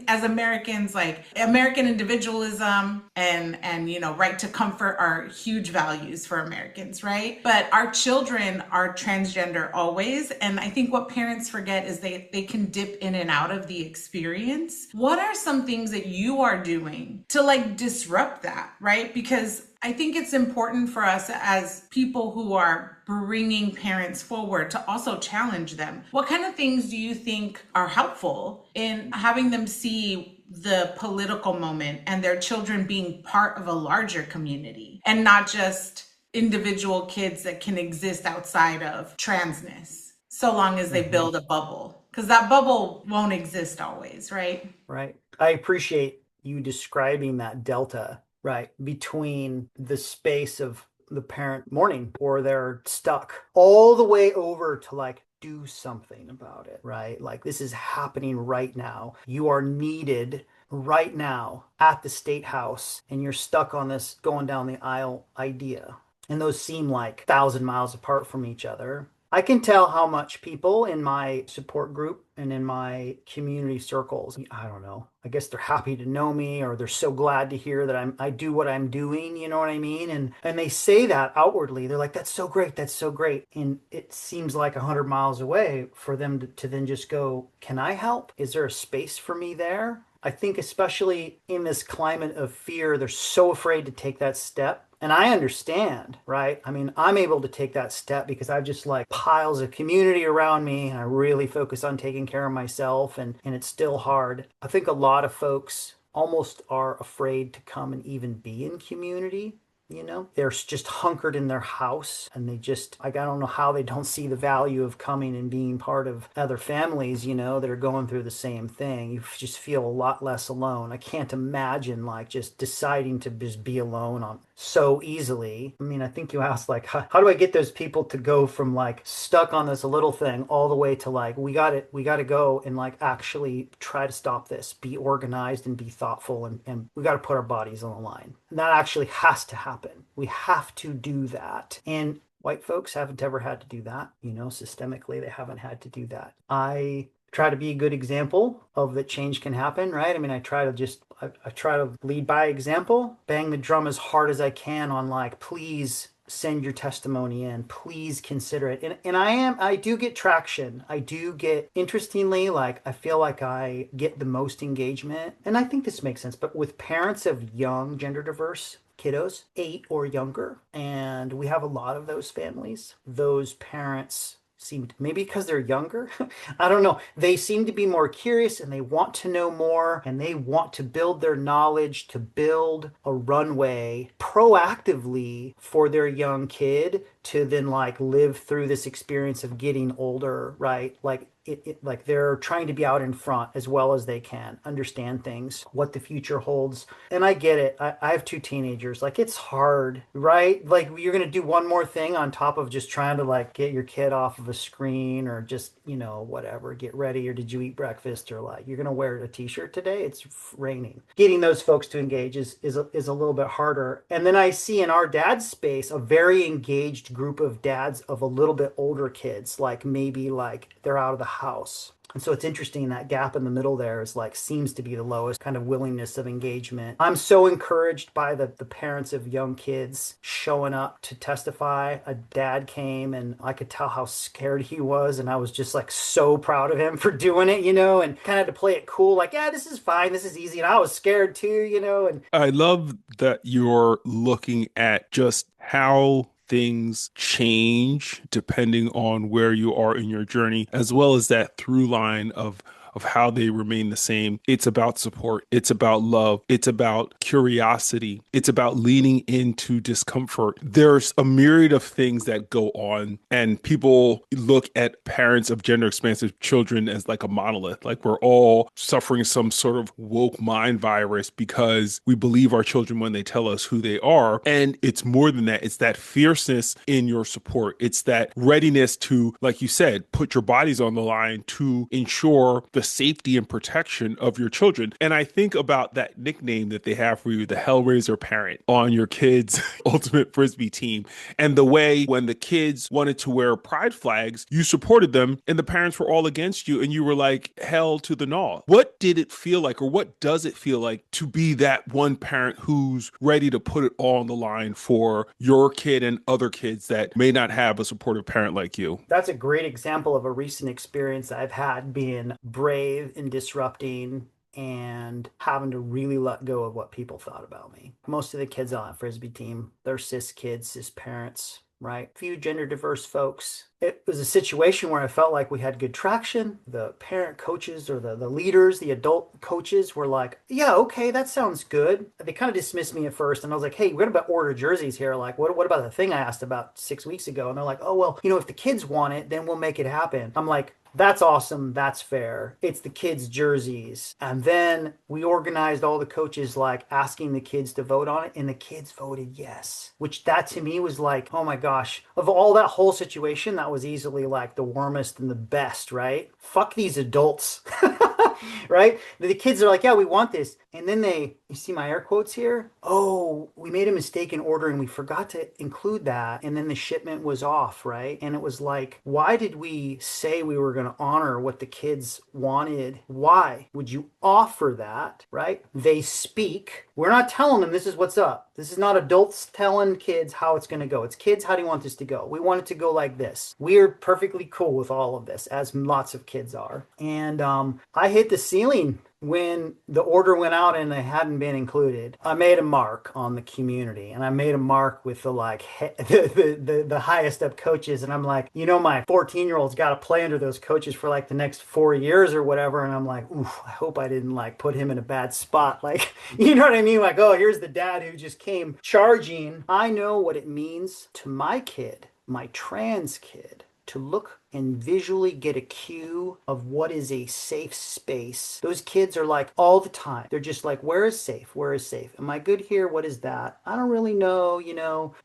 as Americans, like American individualism and right to comfort are huge values for Americans, right? But our children are transgender always, and I think what parents forget is they can dip in and out of the experience. What are some things that you are doing to like disrupt that, right? Because I think it's important for us as people who are bringing parents forward to also challenge them. What kind of things do you think are helpful in having them see the political moment and their children being part of a larger community and not just individual kids that can exist outside of transness, so long as they Mhm. build a bubble? Because that bubble won't exist always, right? Right. I appreciate you describing that delta, right, between the space of the parent mourning or they're stuck all the way over to like do something about it, right? Like this is happening right now. You are needed right now at the state house and you're stuck on this going down the aisle idea. And those seem like 1,000 miles apart from each other. I can tell how much people in my support group and in my community circles, I don't know, I guess they're happy to know me or they're so glad to hear that I do what I'm doing, you know what I mean? And they say that outwardly. They're like, that's so great, that's so great. And it seems like 100 miles away for them to then just go, can I help? Is there a space for me there? I think especially in this climate of fear, they're so afraid to take that step. And I understand, right? I mean, I'm able to take that step because I've just like piles of community around me and I really focus on taking care of myself and it's still hard. I think a lot of folks almost are afraid to come and even be in community. They're just hunkered in their house and they just, like, I don't know how they don't see the value of coming and being part of other families, that are going through the same thing. You just feel a lot less alone. I can't imagine like just deciding to just be alone on so easily. I mean, I think you asked like, how do I get those people to go from like stuck on this little thing all the way to like, we got to go and like actually try to stop this, be organized and be thoughtful and we got to put our bodies on the line. And that actually has to happen. We have to do that. And white folks haven't ever had to do that. Systemically, they haven't had to do that. I try to be a good example of that change can happen, right? I mean, I try to lead by example, bang the drum as hard as I can on like, please send your testimony in, please consider it. And I do get traction. I do get, interestingly, like, I feel like I get the most engagement. And I think this makes sense, but with parents of young gender diverse kiddos, 8 or younger. And we have a lot of those families. Those parents seemed, maybe because they're younger, I don't know, they seem to be more curious and they want to know more and they want to build their knowledge to build a runway proactively for their young kid to then like live through this experience of getting older, right? Like like they're trying to be out in front as well as they can, understand things, what the future holds. And I get it. I have 2 teenagers. Like it's hard, right? Like you're gonna do one more thing on top of just trying to like get your kid off of a screen or just, whatever, get ready, or did you eat breakfast, or like you're gonna wear a t-shirt today, it's raining. Getting those folks to engage is a little bit harder. And then I see in our dad's space a very engaged group of dads of a little bit older kids, like maybe like they're out of the house. And so it's interesting that gap in the middle there is like seems to be the lowest kind of willingness of engagement. I'm so encouraged by the parents of young kids showing up to testify. A dad came and I could tell how scared he was, and I was just like so proud of him for doing it, and kind of to play it cool, like, yeah, this is fine, this is easy. And I was scared too, and I love that you're looking at just how things change depending on where you are in your journey, as well as that through line of of how they remain the same. It's about support. It's about love. It's about curiosity. It's about leaning into discomfort. There's a myriad of things that go on, and people look at parents of gender expansive children as like a monolith. Like we're all suffering some sort of woke mind virus because we believe our children when they tell us who they are. And it's more than that. It's that fierceness in your support. It's that readiness to, like you said, put your bodies on the line to ensure the safety and protection of your children. And I think about that nickname that they have for you, the Hellraiser parent, on your kids' ultimate frisbee team. And the way when the kids wanted to wear pride flags, you supported them and the parents were all against you and you were like hell to the gnaw. What did it feel like, or what does it feel like to be that one parent who's ready to put it all on the line for your kid and other kids that may not have a supportive parent like you? That's a great example of a recent experience I've had, being brave and disrupting and having to really let go of what people thought about me. Most of the kids on that frisbee team, they're cis kids, cis parents, right? Few gender diverse folks. It was a situation where I felt like we had good traction. The parent coaches, or the leaders, the adult coaches were like, yeah, okay, that sounds good. They kind of dismissed me at first. And I was like, hey, we're about order jerseys here. Like, what about the thing I asked about 6 weeks ago? And they're like, oh, well, if the kids want it, then we'll make it happen. I'm like, that's awesome. That's fair. It's the kids' jerseys. And then we organized all the coaches, like asking the kids to vote on it. And the kids voted yes, which that to me was like, oh my gosh, of all that whole situation, that was easily like the warmest and the best, right? Fuck these adults. Right? The kids are like, yeah, we want this. And then you see my air quotes here? Oh, we made a mistake in ordering. We forgot to include that. And then the shipment was off, right? And it was like, why did we say we were going to honor what the kids wanted? Why would you offer that, right? They speak. We're not telling them this is what's up. This is not adults telling kids how it's going to go. It's kids, how do you want this to go? We want it to go like this. We're perfectly cool with all of this, as lots of kids are. And I hit the ceiling when the order went out and they hadn't been included. I made a mark on the community, and I made a mark with the the highest up coaches. And I'm like, my 14-year-old's got to play under those coaches for like the next 4 years or whatever. And I'm like, oof, I hope I didn't like put him in a bad spot. Like, you know what I mean? Like, oh, here's the dad who just came charging. I know what it means to my kid, my trans kid, to look and visually get a cue of what is a safe space. Those kids are like all the time. They're just like, where is safe? Where is safe? Am I good here? What is that? I don't really know,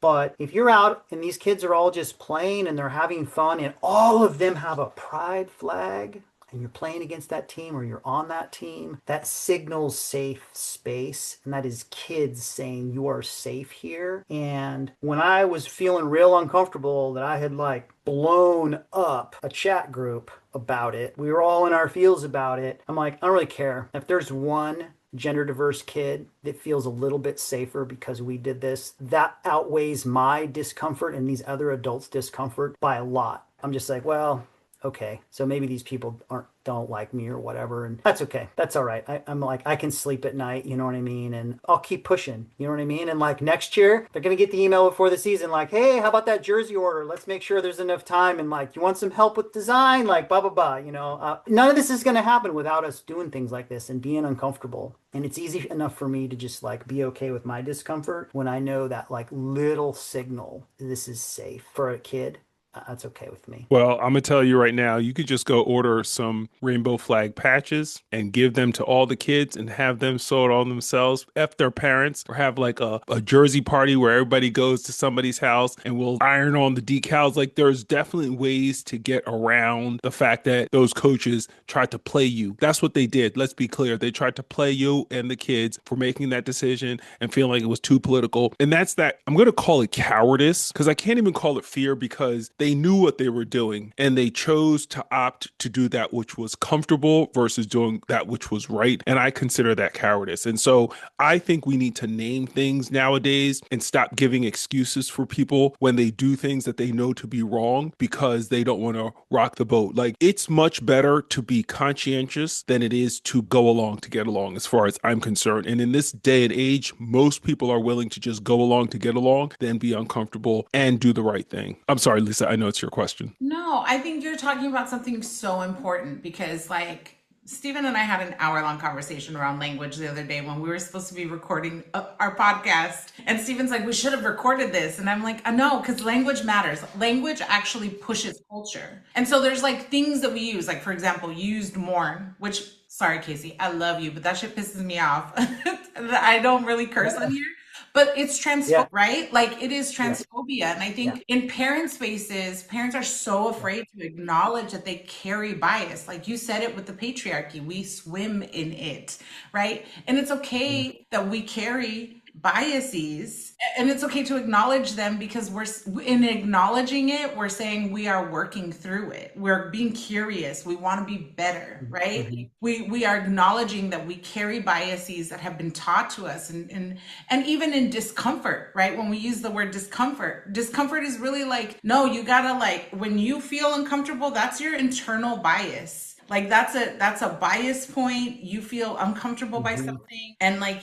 But if you're out and these kids are all just playing and they're having fun and all of them have a pride flag, and you're playing against that team or you're on that team, that signals safe space. And that is kids saying you are safe here. And when I was feeling real uncomfortable that I had like blown up a chat group about it, we were all in our feels about it. I'm like, I don't really care. If there's one gender diverse kid that feels a little bit safer because we did this, that outweighs my discomfort and these other adults' discomfort by a lot. I'm just like, well, okay, so maybe these people don't like me or whatever, and that's okay. That's all right. I'm like, I can sleep at night, you know what I mean? And I'll keep pushing, you know what I mean? And like next year, they're going to get the email before the season like, hey, how about that jersey order? Let's make sure there's enough time. And like, you want some help with design? Like, blah, blah, blah, None of this is going to happen without us doing things like this and being uncomfortable. And it's easy enough for me to just like be okay with my discomfort when I know that like little signal, this is safe for a kid. That's okay with me. Well, I'm gonna tell you right now, you could just go order some rainbow flag patches and give them to all the kids and have them sew it on themselves, F their parents, or have like a jersey party where everybody goes to somebody's house and we'll iron on the decals. Like there's definitely ways to get around the fact that those coaches tried to play you. That's what they did. Let's be clear. They tried to play you and the kids for making that decision and feeling like it was too political. And that's that. I'm going to call it cowardice because I can't even call it fear because they knew what they were doing and they chose to opt to do that which was comfortable versus doing that which was right. And I consider that cowardice. And so I think we need to name things nowadays and stop giving excuses for people when they do things that they know to be wrong because they don't want to rock the boat. Like it's much better to be conscientious than it is to go along to get along, as far as I'm concerned. And in this day and age, most people are willing to just go along to get along than be uncomfortable and do the right thing. I'm sorry, Lisa, I know it's your question. No, I think you're talking about something so important because, like, Stephen and I had an hour-long conversation around language the other day when we were supposed to be recording our podcast. And Stephen's like, we should have recorded this. And I'm like, no, because language matters. Language actually pushes culture. And so there's like things that we use, like for example, used more, which, sorry, Casey, I love you, but that shit pisses me off. I don't really curse on here. But it's Yeah, transphobia, right? Like it is yeah, transphobia. And I yeah, think in parent spaces, parents are so yeah. afraid to acknowledge that they carry bias. Like you said it with the patriarchy, we swim in it, right? And it's Mhm, okay that we carry biases and it's okay to acknowledge them because we're in acknowledging it, we're saying we are working through it, we're being curious, we want to be better, mhm, right? mhm, We are acknowledging that we carry biases that have been taught to us, and even in discomfort, right? When we use the word discomfort is really like, no, you gotta, like, when you feel uncomfortable, that's your internal bias. Like that's a bias point. You feel uncomfortable by mhm, something and like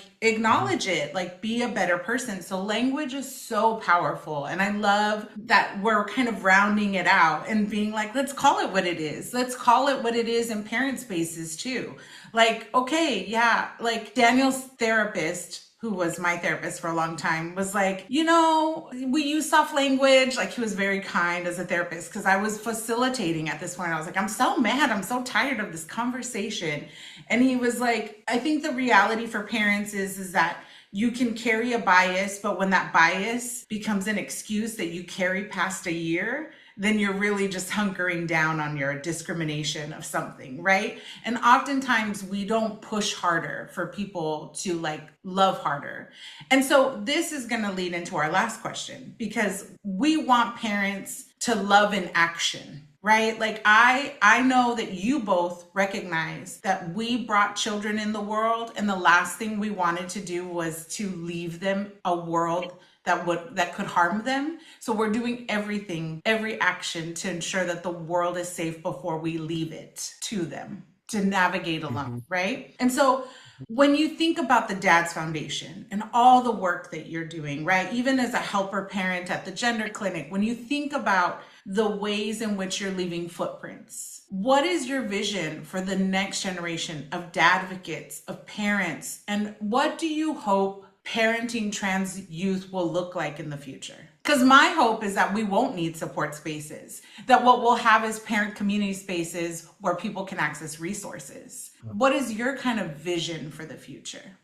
mhm, acknowledge it, like be a better person. So language is so powerful. And I love that we're kind of rounding it out and being like, let's call it what it is. Let's call it what it is in parent spaces too. Like, okay, yeah, like Daniel's therapist, who was my therapist for a long time, was like, we use soft language. Like he was very kind as a therapist because I was facilitating at this point. I was like, I'm so mad. I'm so tired of this conversation. And he was like, I think the reality for parents is that you can carry a bias, but when that bias becomes an excuse that you carry past a year, then you're really just hunkering down on your discrimination of something, right? And oftentimes we don't push harder for people to like love harder. And so this is going to lead into our last question because we want parents to love in action, right? Like I know that you both recognize that we brought children in the world and the last thing we wanted to do was to leave them a world that could harm them. So we're doing everything, every action to ensure that the world is safe before we leave it to them to navigate alone, mhm, right? And so when you think about the Dad's Foundation and all the work that you're doing, right? Even as a helper parent at the gender clinic, when you think about the ways in which you're leaving footprints, what is your vision for the next generation of dadvocates, of parents, and what do you hope parenting trans youth will look like in the future? Because my hope is that we won't need support spaces, that what we'll have is parent community spaces where people can access resources. What is your kind of vision for the future?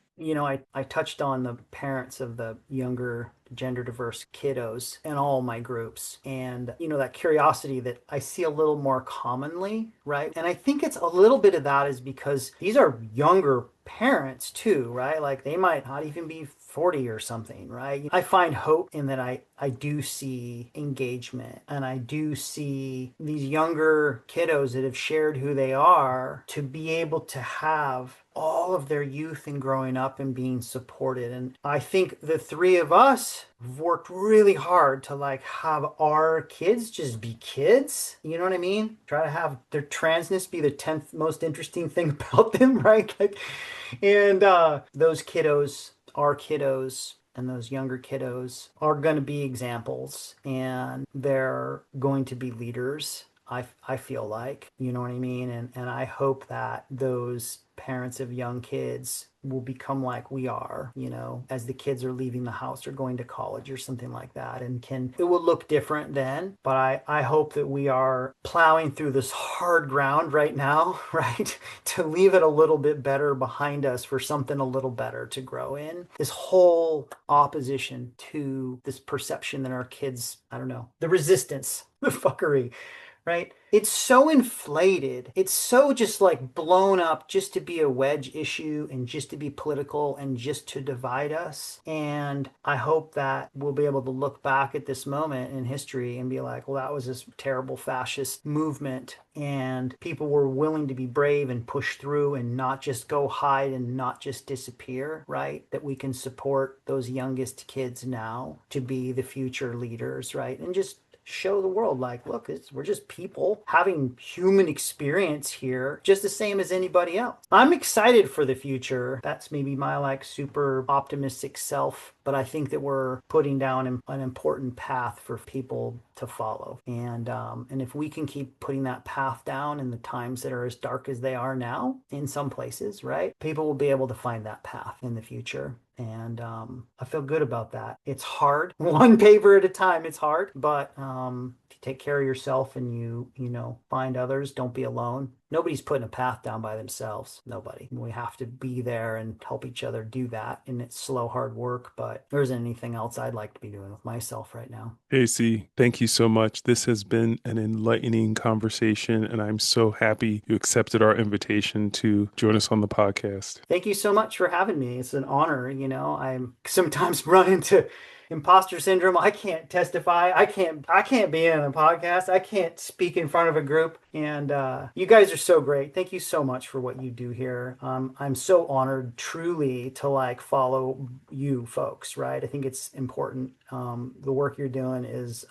I touched on the parents of the younger gender diverse kiddos in all my groups. And, that curiosity that I see a little more commonly, right? And I think it's a little bit of that is because these are younger parents too, right? Like they might not even be 40 or something, right? I find hope in that I do see engagement and I do see these younger kiddos that have shared who they are to be able to have all of their youth and growing up and being supported. And I think the three of us have worked really hard to like have our kids just be kids. You know what I mean? Try to have their transness be the 10th most interesting thing about them, right? Like, and those kiddos, our kiddos, and those younger kiddos are going to be examples and they're going to be leaders. I feel like, you know what I mean? And I hope that those parents of young kids will become like we are, as the kids are leaving the house or going to college or something like that. And it will look different then, but I hope that we are plowing through this hard ground right now, right? To leave it a little bit better behind us for something a little better to grow in. This whole opposition to this perception that our kids, I don't know, the resistance, the fuckery, right? It's so inflated. It's so just like blown up just to be a wedge issue and just to be political and just to divide us. And I hope that we'll be able to look back at this moment in history and be like, well, that was this terrible fascist movement. And people were willing to be brave and push through and not just go hide and not just disappear, right? That we can support those youngest kids now to be the future leaders, right? And just show the world like, look, we're just people having human experience here, just the same as anybody else. I'm excited for the future. That's maybe my like super optimistic self, but I think that we're putting down an important path for people to follow. And if we can keep putting that path down in the times that are as dark as they are now in some places, right? People will be able to find that path in the future. And I feel good about that. It's hard, one paper at a time. It's hard, but if you take care of yourself and you find others, don't be alone. Nobody's putting a path down by themselves. Nobody. We have to be there and help each other do that. And it's slow, hard work, but there isn't anything else I'd like to be doing with myself right now. AC, thank you so much. This has been an enlightening conversation, and I'm so happy you accepted our invitation to join us on the podcast. Thank you so much for having me. It's an honor. I'm sometimes run into imposter syndrome. I can't testify. I can't be in a podcast. I can't speak in front of a group. And you guys are so great. Thank you so much for what you do here. I'm so honored truly to like follow you folks, right? I think it's important. The work you're doing is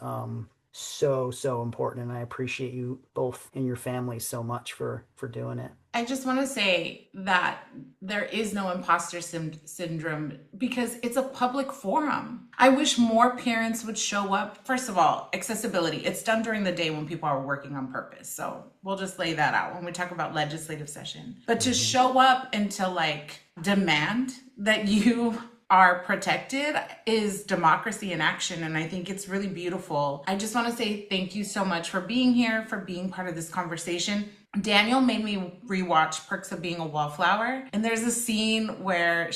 so important, and I appreciate you both and your family so much for doing it. I just want to say that there is no imposter syndrome because it's a public forum. I wish more parents would show up. First of all, accessibility. It's done during the day when people are working on purpose. So we'll just lay that out when we talk about legislative session. But to show up and to like demand that you are protected is democracy in action. And I think it's really beautiful. I just want to say thank you so much for being here, for being part of this conversation. Daniel made me rewatch Perks of Being a Wallflower. And there's a scene where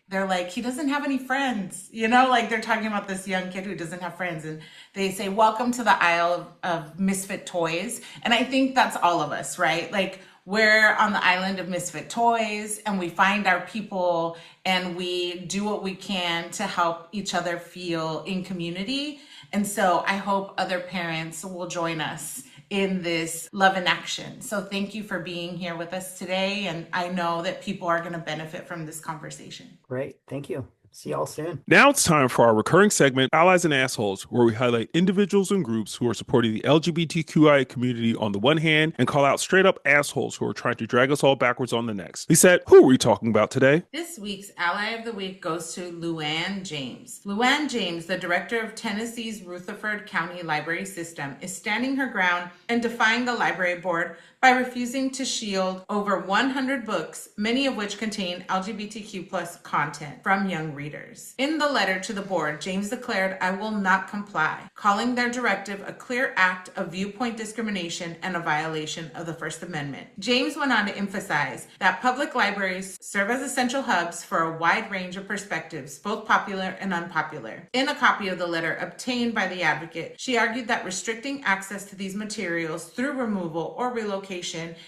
they're like, he doesn't have any friends, like they're talking about this young kid who doesn't have friends. And they say, welcome to the aisle of misfit toys. And I think that's all of us, right? Like we're on the island of misfit toys and we find our people and we do what we can to help each other feel in community. And so I hope other parents will join us in this love in action. So thank you for being here with us today. And I know that people are going to benefit from this conversation. Great. Thank you. See y'all soon. Now it's time for our recurring segment, Allies and Assholes, where we highlight individuals and groups who are supporting the LGBTQIA community on the one hand and call out straight up assholes who are trying to drag us all backwards on the next. Lisette, who are we talking about today? This week's Ally of the Week goes to Luann James. Luann James, the director of Tennessee's Rutherford County Library System, is standing her ground and defying the library board by refusing to shield over 100 books, many of which contain LGBTQ plus content from young readers. In the letter to the board, James declared, "I will not comply," calling their directive a clear act of viewpoint discrimination and a violation of the First Amendment. James went on to emphasize that public libraries serve as essential hubs for a wide range of perspectives, both popular and unpopular. In a copy of the letter obtained by the advocate, she argued that restricting access to these materials through removal or relocation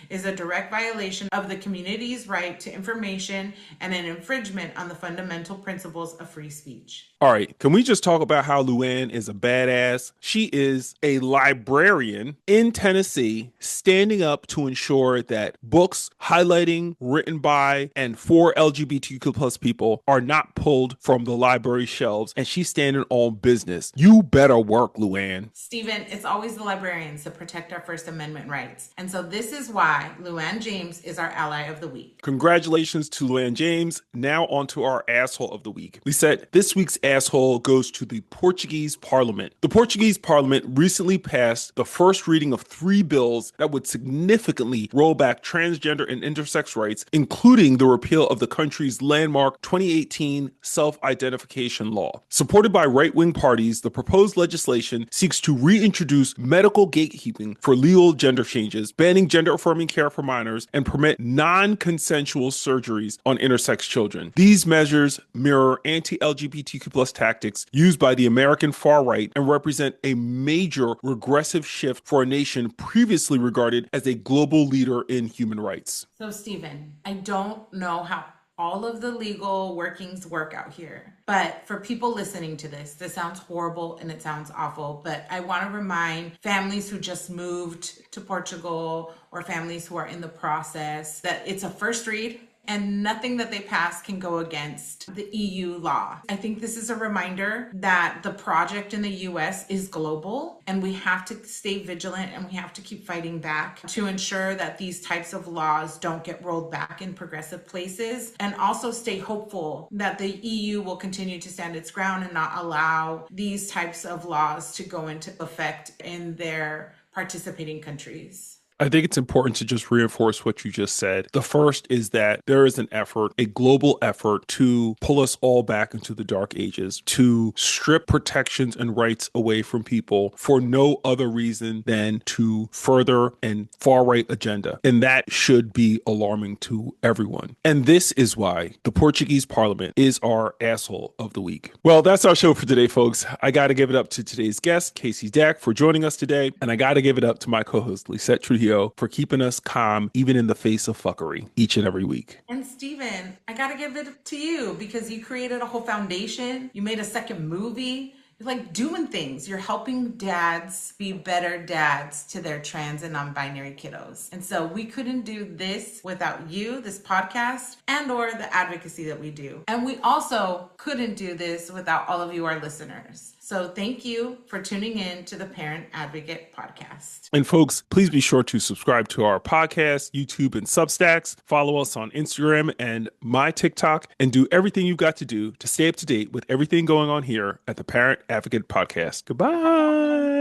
is a direct violation of the community's right to information and an infringement on the fundamental principles of free speech. All right, can we just talk about how Luann is a badass? She is a librarian in Tennessee standing up to ensure that books highlighting, written by, and for LGBTQ plus people are not pulled from the library shelves, and she's standing on business. You better work, Luann. Stephen, it's always the librarians that protect our First Amendment rights. And so this is why Luann James is our Ally of the Week. Congratulations to Luann James. Now on to our Asshole of the Week. Lisette, this week's asshole goes to the Portuguese Parliament. The Portuguese Parliament recently passed the first reading of 3 bills that would significantly roll back transgender and intersex rights, including the repeal of the country's landmark 2018 self-identification law. Supported by right-wing parties, the proposed legislation seeks to reintroduce medical gatekeeping for legal gender changes, banning gender-affirming care for minors, and permit non-consensual surgeries on intersex children. These measures mirror anti-LGBTQ plus tactics used by the American far right and represent a major regressive shift for a nation previously regarded as a global leader in human rights. So, Stephen, I don't know how all of the legal workings work out here, but for people listening to this sounds horrible and it sounds awful, but I want to remind families who just moved to Portugal or families who are in the process that it's a first read. and nothing that they pass can go against the EU law. I think this is a reminder that the project in the US is global, and we have to stay vigilant and we have to keep fighting back to ensure that these types of laws don't get rolled back in progressive places, and also stay hopeful that the EU will continue to stand its ground and not allow these types of laws to go into effect in their participating countries. I think it's important to just reinforce what you just said. The first is that there is an effort, a global effort to pull us all back into the dark ages, to strip protections and rights away from people for no other reason than to further an far right agenda. And that should be alarming to everyone. And this is why the Portuguese parliament is our asshole of the week. Well, that's our show for today, folks. I got to give it up to today's guest, Casey Dack, for joining us today. And I got to give it up to my co-host, Lisette Trujillo, for keeping us calm, even in the face of fuckery, each and every week. And Steven, I gotta give it to you because you created a whole foundation. You made a second movie. You're like doing things. You're helping dads be better dads to their trans and non-binary kiddos. And so we couldn't do this without you, this podcast, and or the advocacy that we do. And we also couldn't do this without all of you, our listeners. So thank you for tuning in to the Parent Advocate Podcast. And folks, please be sure to subscribe to our podcast, YouTube, and Substacks. Follow us on Instagram and my TikTok, and do everything you've got to do to stay up to date with everything going on here at the Parent Advocate Podcast. Goodbye.